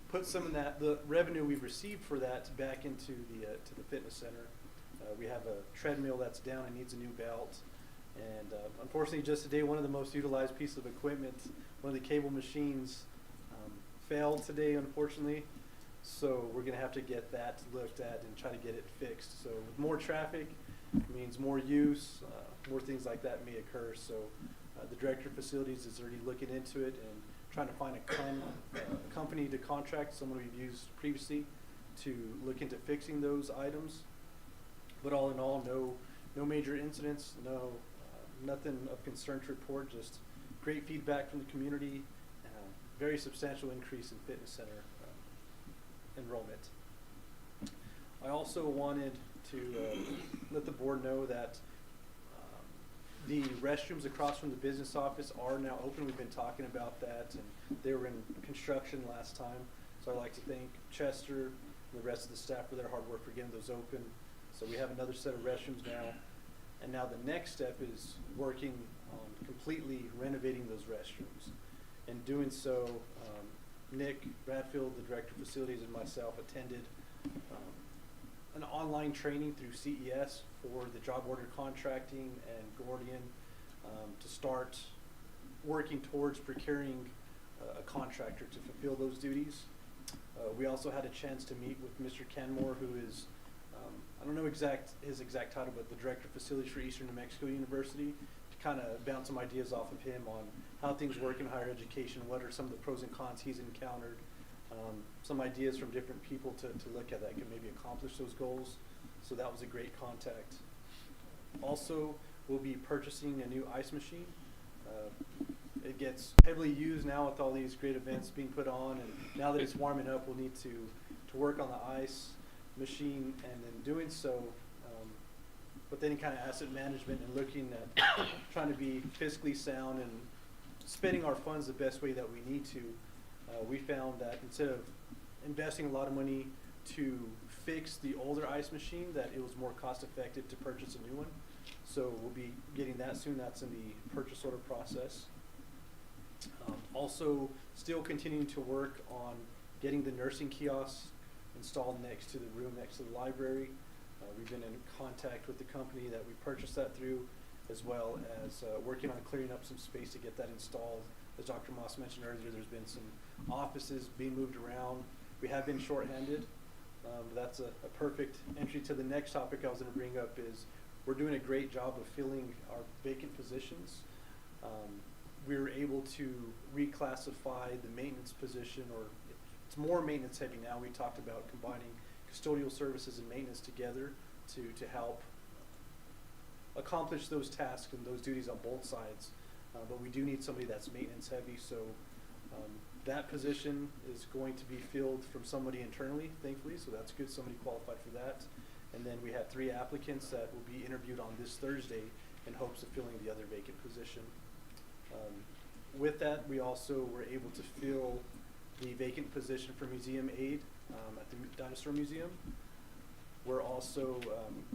Speaker 14: put some of the revenue we've received for that back into to the fitness center. We have a treadmill that's down and needs a new belt. And unfortunately, just today, one of the most utilized pieces of equipment, one of the cable machines, failed today, unfortunately. So we're going to have to get that looked at and try to get it fixed. So with more traffic means more use, more things like that may occur. So the director of facilities is already looking into it and trying to find a company to contract, someone we've used previously, to look into fixing those items. But all in all, no major incidents, nothing of concern to report, just great feedback from the community, very substantial increase in fitness center enrollment. I also wanted to let the board know that the restrooms across from the business office are now open. We've been talking about that, and they were in construction last time. So I'd like to thank Chester and the rest of the staff for their hard work for getting those open. So we have another set of restrooms now. And now the next step is working on completely renovating those restrooms. In doing so, Nick Bradfield, the director of facilities, and myself attended an online training through CES for the job order contracting and Gordian to start working towards procuring a contractor to fulfill those duties. We also had a chance to meet with Mr. Kenmore, who is, I don't know his exact title, but the Director of Facilities for Eastern New Mexico University, to kind of bounce some ideas off of him on how things work in higher education, what are some of the pros and cons he's encountered, some ideas from different people to look at that can maybe accomplish those goals. So that was a great contact. Also, we'll be purchasing a new ice machine. It gets heavily used now with all these great events being put on, and now that it's warming up, we'll need to work on the ice machine, and in doing so, with any kind of asset management and looking at trying to be fiscally sound and spending our funds the best way that we need to, we found that instead of investing a lot of money to fix the older ice machine, that it was more cost effective to purchase a new one. So we'll be getting that soon. That's in the purchase order process. Also, still continuing to work on getting the nursing kiosks installed next to the room next to the library. We've been in contact with the company that we purchased that through, as well as working on clearing up some space to get that installed. As Dr. Moss mentioned earlier, there's been some offices being moved around. We have been shorthanded. That's a perfect entry to the next topic I was going to bring up. Is we're doing a great job of filling our vacant positions. We were able to reclassify the maintenance position, or it's more maintenance heavy now. We talked about combining custodial services and maintenance together to help accomplish those tasks and those duties on both sides. But we do need somebody that's maintenance heavy, so that position is going to be filled from somebody internally, thankfully, so that's good, somebody qualified for that. And then we have 3 applicants that will be interviewed on this Thursday in hopes of filling the other vacant position. With that, we also were able to fill the vacant position for museum aide at the Dinosaur Museum. We're also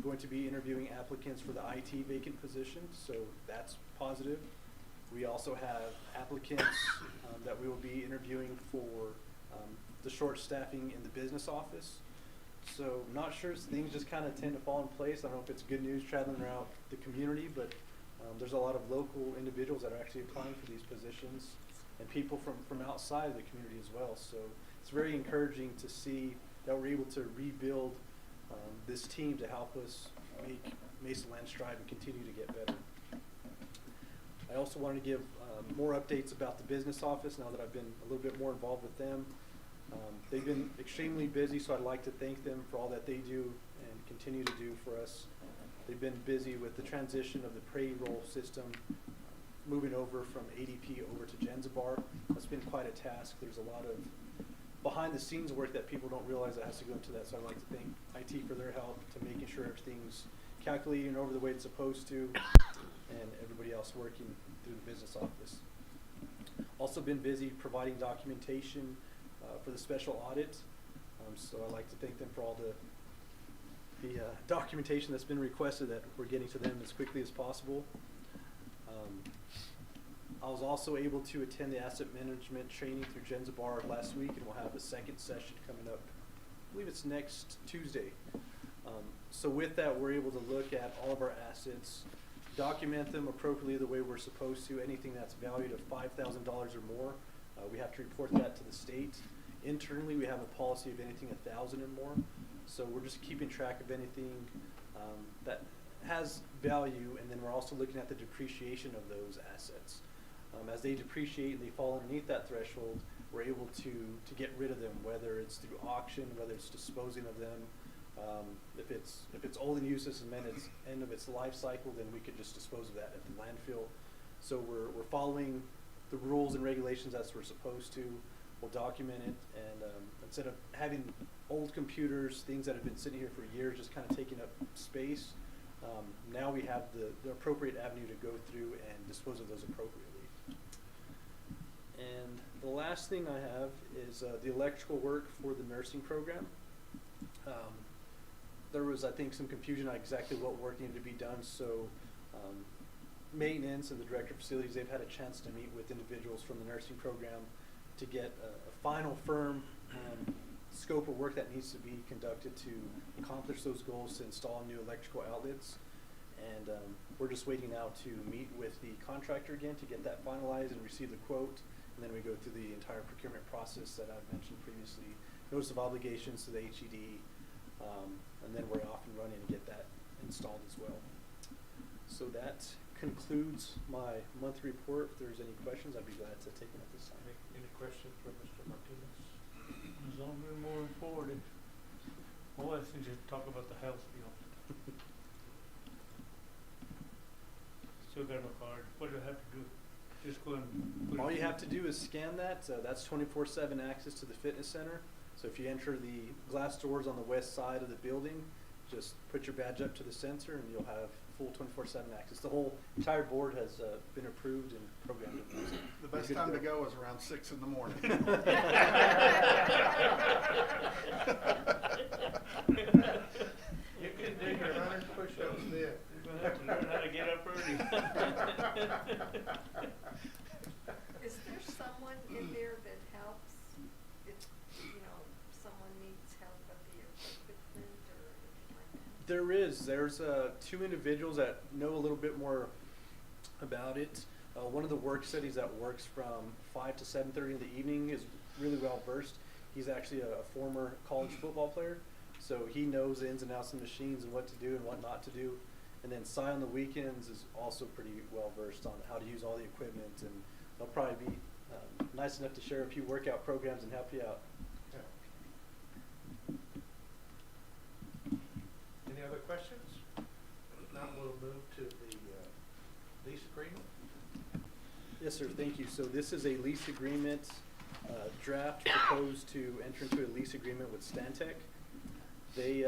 Speaker 14: going to be interviewing applicants for the IT vacant position, so that's positive. We also have applicants that we will be interviewing for the short staffing in the business office. So not sure, things just kind of tend to fall in place. I don't know if it's good news traveling around the community, but there's a lot of local individuals that are actually applying for these positions, and people from outside of the community as well. So it's very encouraging to see that we're able to rebuild this team to help us make Mesalands strive and continue to get better. I also wanted to give more updates about the business office now that I've been a little bit more involved with them. They've been extremely busy, so I'd like to thank them for all that they do and continue to do for us. They've been busy with the transition of the payroll system, moving over from ADP over to Genzabar. That's been quite a task. There's a lot of behind the scenes work that people don't realize that has to go into that, so I'd like to thank IT for their help to making sure everything's calculating over the way it's supposed to, and everybody else working through the business office. Also been busy providing documentation for the special audit, so I'd like to thank them for all the documentation that's been requested that we're getting to them as quickly as possible. I was also able to attend the asset management training through Genzabar last week, and we'll have a second session coming up. I believe it's next Tuesday. So with that, we're able to look at all of our assets, document them appropriately the way we're supposed to. Anything that's valued at $5,000 or more, we have to report that to the state. Internally, we have a policy of anything 1,000 and more. So we're just keeping track of anything that has value, and then we're also looking at the depreciation of those assets. As they depreciate and they fall underneath that threshold, we're able to get rid of them, whether it's through auction, whether it's disposing of them. If it's old and useless and then it's end of its life cycle, then we could just dispose of that at the landfill. So we're following the rules and regulations as we're supposed to. We'll document it, and instead of having old computers, things that have been sitting here for years, just kind of taking up space, now we have the appropriate avenue to go through and dispose of those appropriately. And the last thing I have is the electrical work for the nursing program. There was, I think, some confusion on exactly what work needed to be done, so maintenance and the director of facilities, they've had a chance to meet with individuals from the nursing program to get a final firm scope of work that needs to be conducted to accomplish those goals, to install new electrical outlets. And we're just waiting now to meet with the contractor again to get that finalized and receive the quote. And then we go through the entire procurement process that I've mentioned previously notice of obligations to the HED, and then we're off and running and get that installed as well. So that concludes my monthly report. If there's any questions, I'd be glad to take them at this time.
Speaker 1: Any questions for Mr. Martinez?
Speaker 5: As long as we're moving forward, all I think is talk about the health deal. Still got my card. What do I have to do? Just go and put
Speaker 14: All
Speaker 5: it
Speaker 14: you
Speaker 5: in?
Speaker 14: have to do is scan that. That's 24/7 access to the fitness center. So if you enter the glass doors on the west side of the building, just put your badge up to the sensor and you'll have full 24/7 access. The whole entire board has been approved and programmed.
Speaker 2: The best time to go is around 6 in the morning.
Speaker 1: You can do your 100 push-ups then.
Speaker 5: You're gonna have to learn how to get up early.
Speaker 7: Is there someone in there that helps if, someone needs help with the equipment or anything like that?
Speaker 14: There is. There's 2 individuals that know a little bit more about it. One of the work studies that works from 5 to 7:30 in the evening is really well versed. He's actually a former college football player, so he knows the ins and outs of the machines and what to do and what not to do. And then Cy on the weekends is also pretty well versed on how to use all the equipment, and they'll probably be nice enough to share a few workout programs and help you out.
Speaker 1: Any other questions? If not, we'll move to the lease agreement.
Speaker 14: Yes, sir. Thank you. So this is a lease agreement draft proposed to enter into a lease agreement with Stantec. They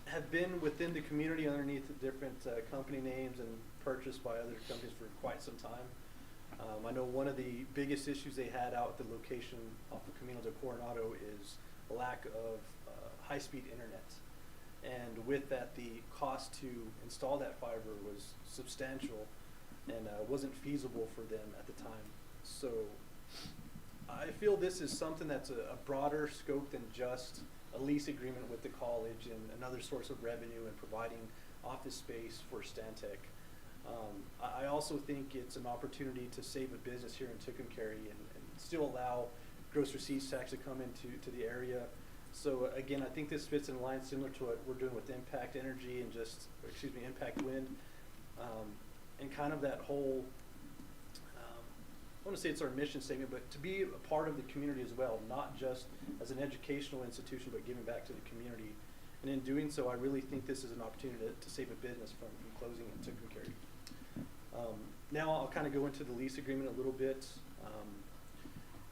Speaker 14: have been within the community underneath the different company names and purchased by other companies for quite some time. I know one of the biggest issues they had out at the location off of Camino de Coronado is a lack of high-speed internet. And with that, the cost to install that fiber was substantial and wasn't feasible for them at the time. So I feel this is something that's a broader scope than just a lease agreement with the college and another source of revenue and providing office space for Stantec. I also think it's an opportunity to save a business here in Tucumcari and still allow gross receipts tax to come into the area. So again, I think this fits in line similar to what we're doing with Impact Energy and Impact Wind, and kind of that whole, I want to say it's our mission statement, but to be a part of the community as well, not just as an educational institution, but giving back to the community. And in doing so, I really think this is an opportunity to save a business from closing in Tucumcari. Now I'll kind of go into the lease agreement a little bit.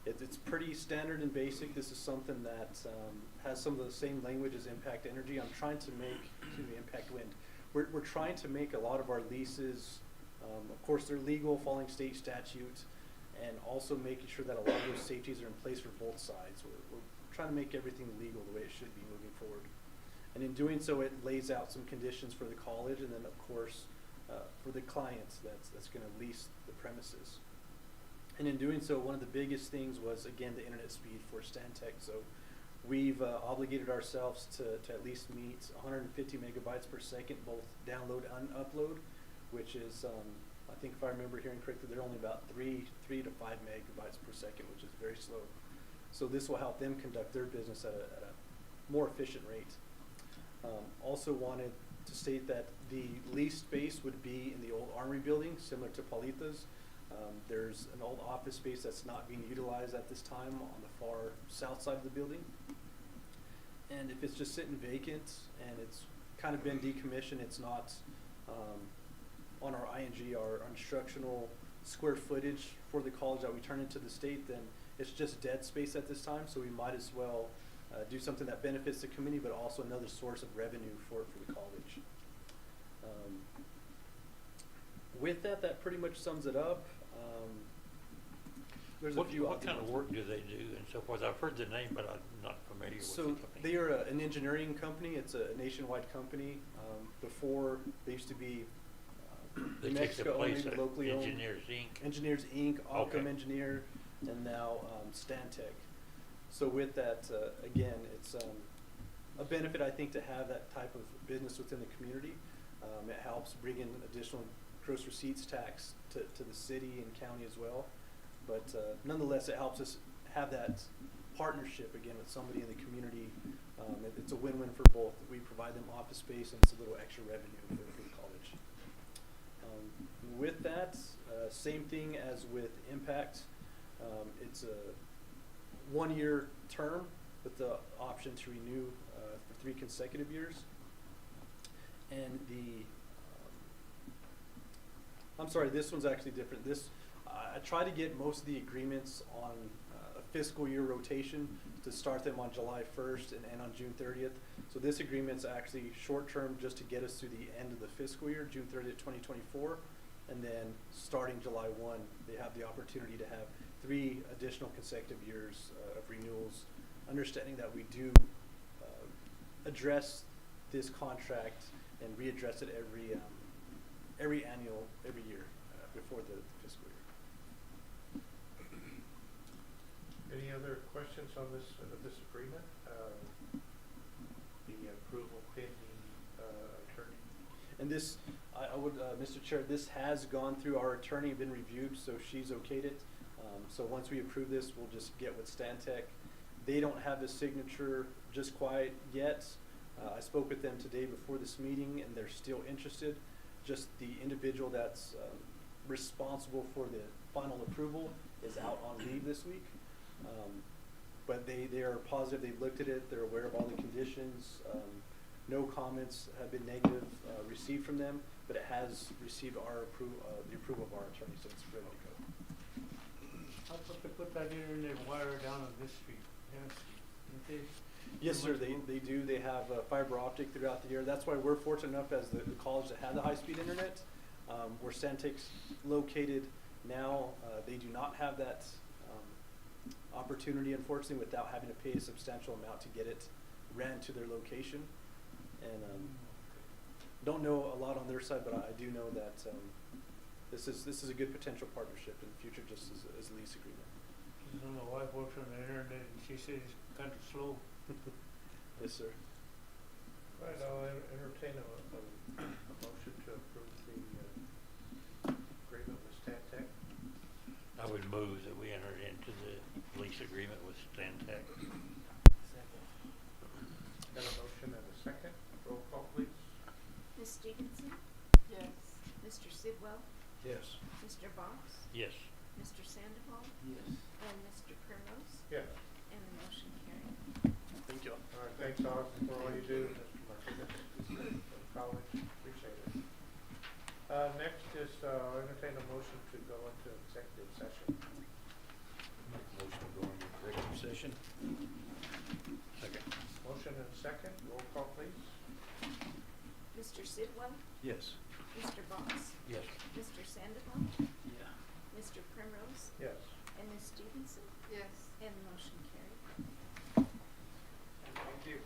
Speaker 14: It's pretty standard and basic. This is something that has some of the same language as Impact Energy. I'm trying to make, Impact Wind. We're trying to make a lot of our leases, of course they're legal, following state statute, and also making sure that a lot of those safeties are in place for both sides. We're trying to make everything legal the way it should be moving forward. And in doing so, it lays out some conditions for the college, and then of course for the clients that's going to lease the premises. And in doing so, one of the biggest things was, again, the internet speed for Stantec. So we've obligated ourselves to at least meet 150 megabytes per second, both download and upload, which is, I think if I remember hearing correctly, they're only about 3 to 5 megabytes per second, which is very slow. So this will help them conduct their business at a more efficient rate. Also wanted to state that the lease space would be in the old Armory building, similar to Paulita's. There's an old office space that's not being utilized at this time on the far south side of the building. And if it's just sitting vacant and it's kind of been decommissioned, it's not on our ING, our instructional square footage for the college that we turn into the state, then it's just dead space at this time. So we might as well do something that benefits the community, but also another source of revenue for the college. With that pretty much sums it up. There's a few
Speaker 8: what kind of work do they do and so forth? I've heard the name, but I'm not familiar with the
Speaker 14: So
Speaker 8: company.
Speaker 14: they are an engineering company. It's a nationwide company. Before they used to be
Speaker 8: They
Speaker 14: New
Speaker 8: take the
Speaker 14: Mexico
Speaker 8: place
Speaker 14: only,
Speaker 8: of
Speaker 14: locally owned.
Speaker 8: Engineers, Inc.?
Speaker 14: Engineers Inc.,
Speaker 8: Okay.
Speaker 14: Alcom Engineer, and now Stantec. So with that, again, it's a benefit, I think, to have that type of business within the community. It helps bring in additional gross receipts tax to the city and county as well. But nonetheless, it helps us have that partnership again with somebody in the community. It's a win-win for both. We provide them office space, and it's a little extra revenue for the college. With that, same thing as with Impact. It's a 1-year term with the option to renew for 3 consecutive years. And I'm sorry, this one's actually different. I try to get most of the agreements on a fiscal year rotation to start them on July 1st and end on June 30th. So this agreement's actually short-term just to get us through the end of the fiscal year, June 30th, 2024. And then starting July 1, they have the opportunity to have 3 additional consecutive years of renewals, understanding that we do address this contract and readdress it every year before the fiscal year.
Speaker 1: Any other questions on this agreement? The approval pending attorney?
Speaker 14: And this, I would, Mr. Chair, this has gone through our attorney, been reviewed, so she's okayed it. So once we approve this, we'll just get with Stantec. They don't have the signature just quite yet. I spoke with them today before this meeting, and they're still interested. Just the individual that's responsible for the final approval is out on leave this week. But they are positive. They've looked at it. They're aware of all the conditions. No comments have been negative received from them, but it has received our the approval of our attorney, so it's ready to go.
Speaker 5: How about they put that internet wire down on this street, Hannah Street, didn't they?
Speaker 14: Yes, sir, they do. They have fiber optic throughout the year. That's why we're fortunate enough as the college to have the high-speed internet. Where Stantec's located now, they do not have that opportunity, unfortunately, without having to pay a substantial amount to get it ran to their location. And don't know a lot on their side, but I do know that this is a good potential partnership in the future, just as a lease agreement.
Speaker 5: You know, my wife works on the internet, and she says it's kind of slow.
Speaker 14: Yes, sir.
Speaker 1: Right, I'll entertain a motion to approve the agreement with Stantec.
Speaker 8: I would move that we enter into the lease agreement with Stantec.
Speaker 1: Got a motion and a second. Roll call, please.
Speaker 3: Ms. Stevenson?
Speaker 7: Yes.
Speaker 3: Mr. Sidwell?
Speaker 4: Yes.
Speaker 3: Mr. Box?
Speaker 8: Yes.
Speaker 3: Mr. Sandoval?
Speaker 5: Yes.
Speaker 3: And Mr. Primrose?
Speaker 1: Yes.
Speaker 3: And the motion carried.
Speaker 14: Thank you.
Speaker 1: All right, thanks, Austin, for all you do, Mr. Martinez, for the college. Appreciate it. Next is, entertain a motion to go into executive session.
Speaker 4: Make a motion to go into executive session.
Speaker 8: Second.
Speaker 1: Motion and second. Roll call, please.
Speaker 3: Mr. Sidwell?
Speaker 4: Yes.
Speaker 3: Mr. Box?
Speaker 8: Yes.
Speaker 3: Mr. Sandoval?
Speaker 4: Yeah.
Speaker 3: Mr. Primrose?
Speaker 1: Yes.
Speaker 3: And Ms. Stevenson?
Speaker 7: Yes.
Speaker 3: And the motion carried.
Speaker 1: Thank you.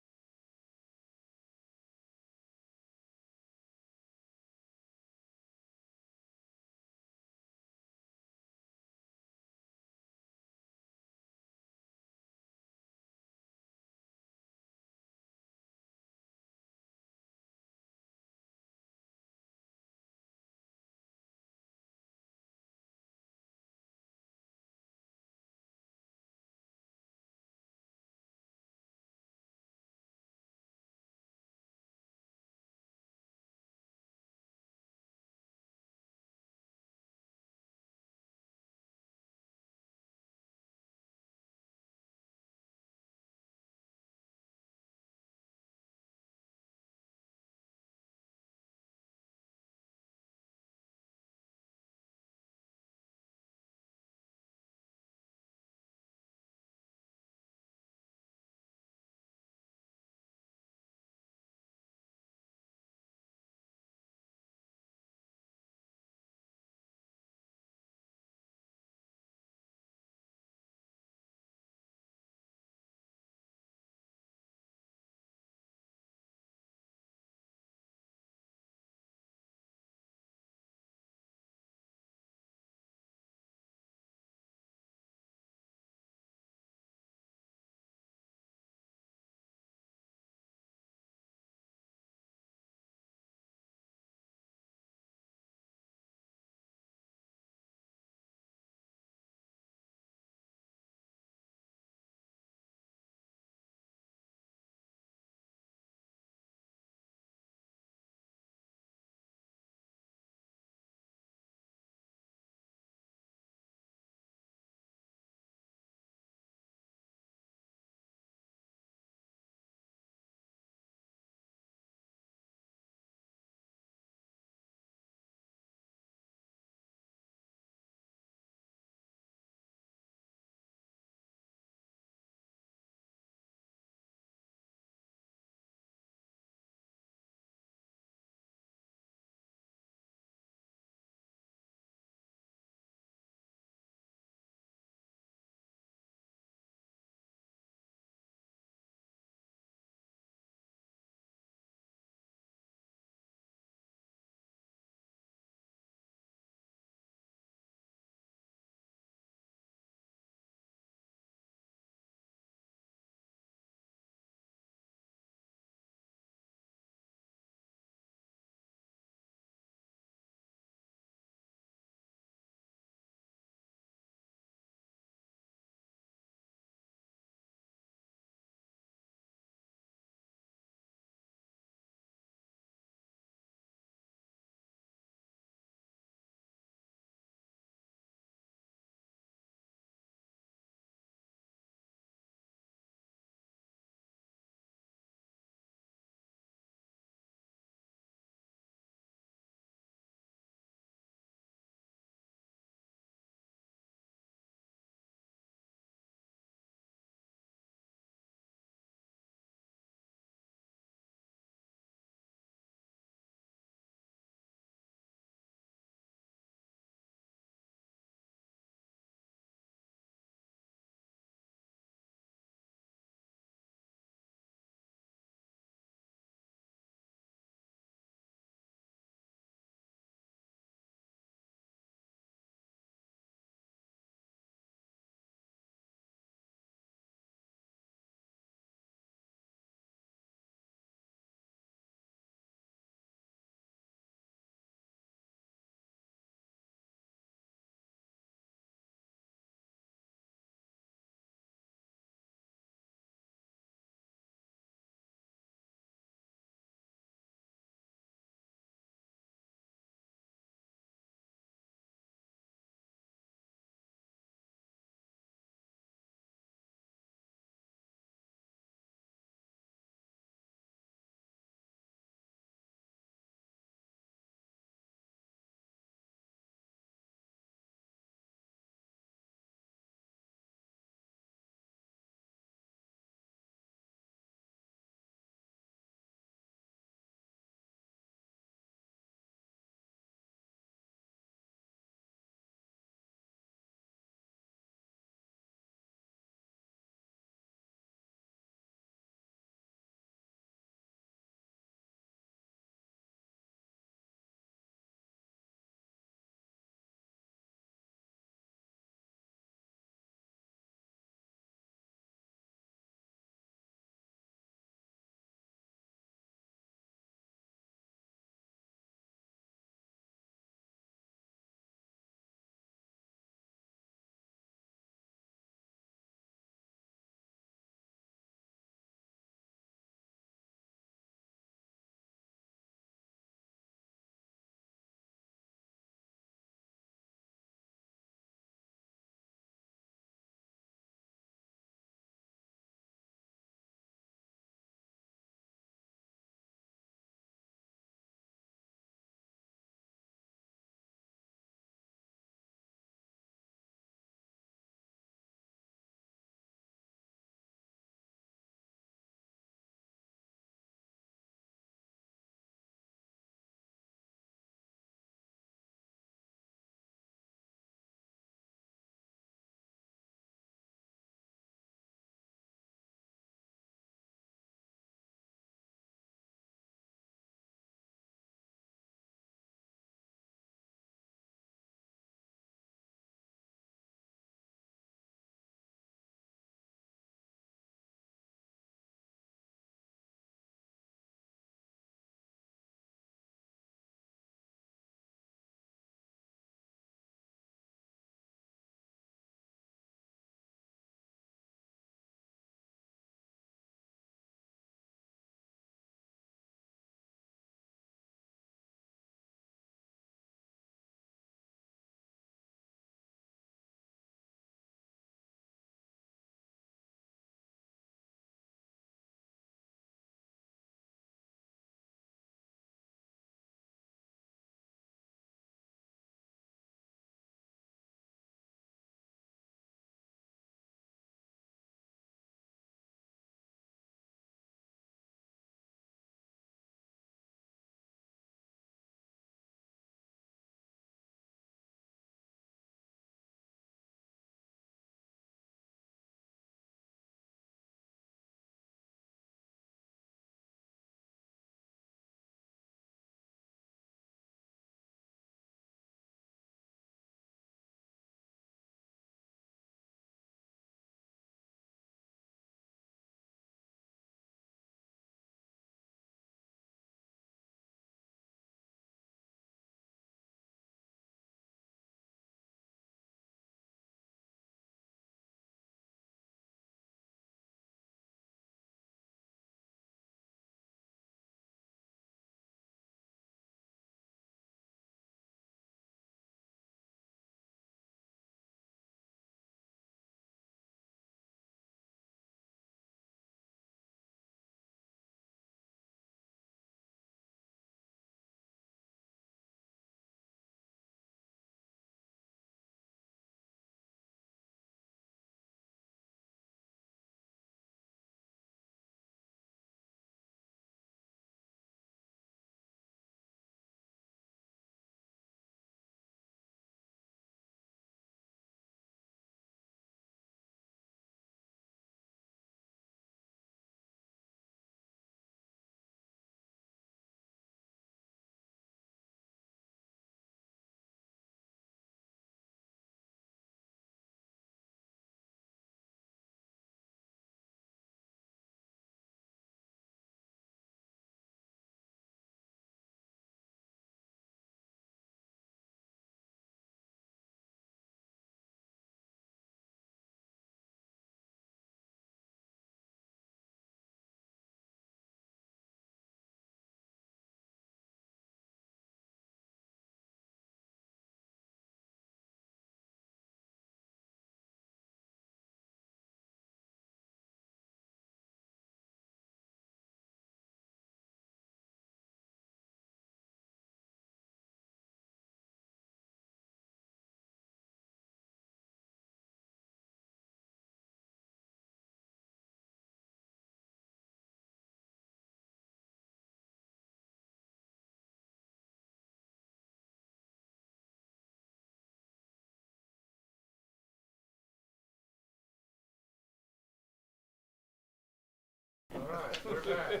Speaker 1: right, we're back.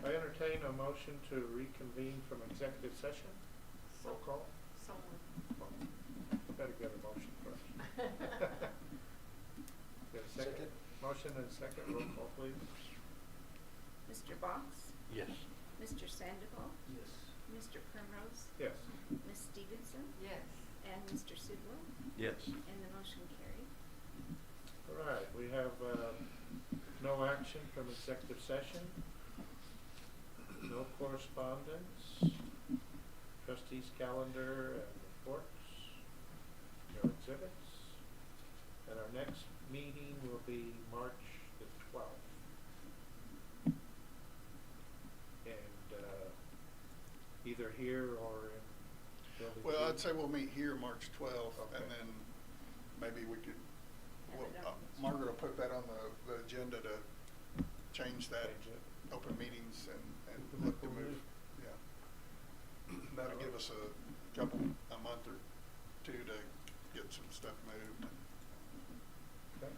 Speaker 1: I entertain a motion to reconvene from executive session. Roll call.
Speaker 7: Someone.
Speaker 1: Better get a motion first. Get a second? Motion and second, roll call please.
Speaker 3: Mr. Box?
Speaker 8: Yes.
Speaker 3: Mr. Sandoval?
Speaker 11: Yes.
Speaker 3: Mr. Primrose?
Speaker 1: Yes.
Speaker 3: Ms. Stevenson?
Speaker 7: Yes.
Speaker 3: And Mr. Sidwell?
Speaker 15: Yes.
Speaker 3: And the motion carried.
Speaker 1: All right, we have no action from executive session, no correspondence, trustees' calendar and reports, no exhibits, and our next meeting will be March the 12th. And either here or in Building
Speaker 2: Well, I'd
Speaker 1: G.
Speaker 2: say we'll meet here March 12th,
Speaker 1: Okay.
Speaker 2: and then maybe we could,
Speaker 3: Have it on.
Speaker 2: Margaret will put that on the agenda to change that
Speaker 1: Change it.
Speaker 2: open meetings and look to move, yeah. That'll give us a month or two to get some stuff moved.
Speaker 1: Okay.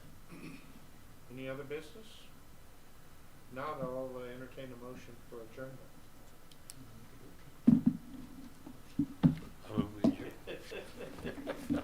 Speaker 1: Any other business? Not, I'll entertain a motion for adjournment.
Speaker 8: I move we adjourn.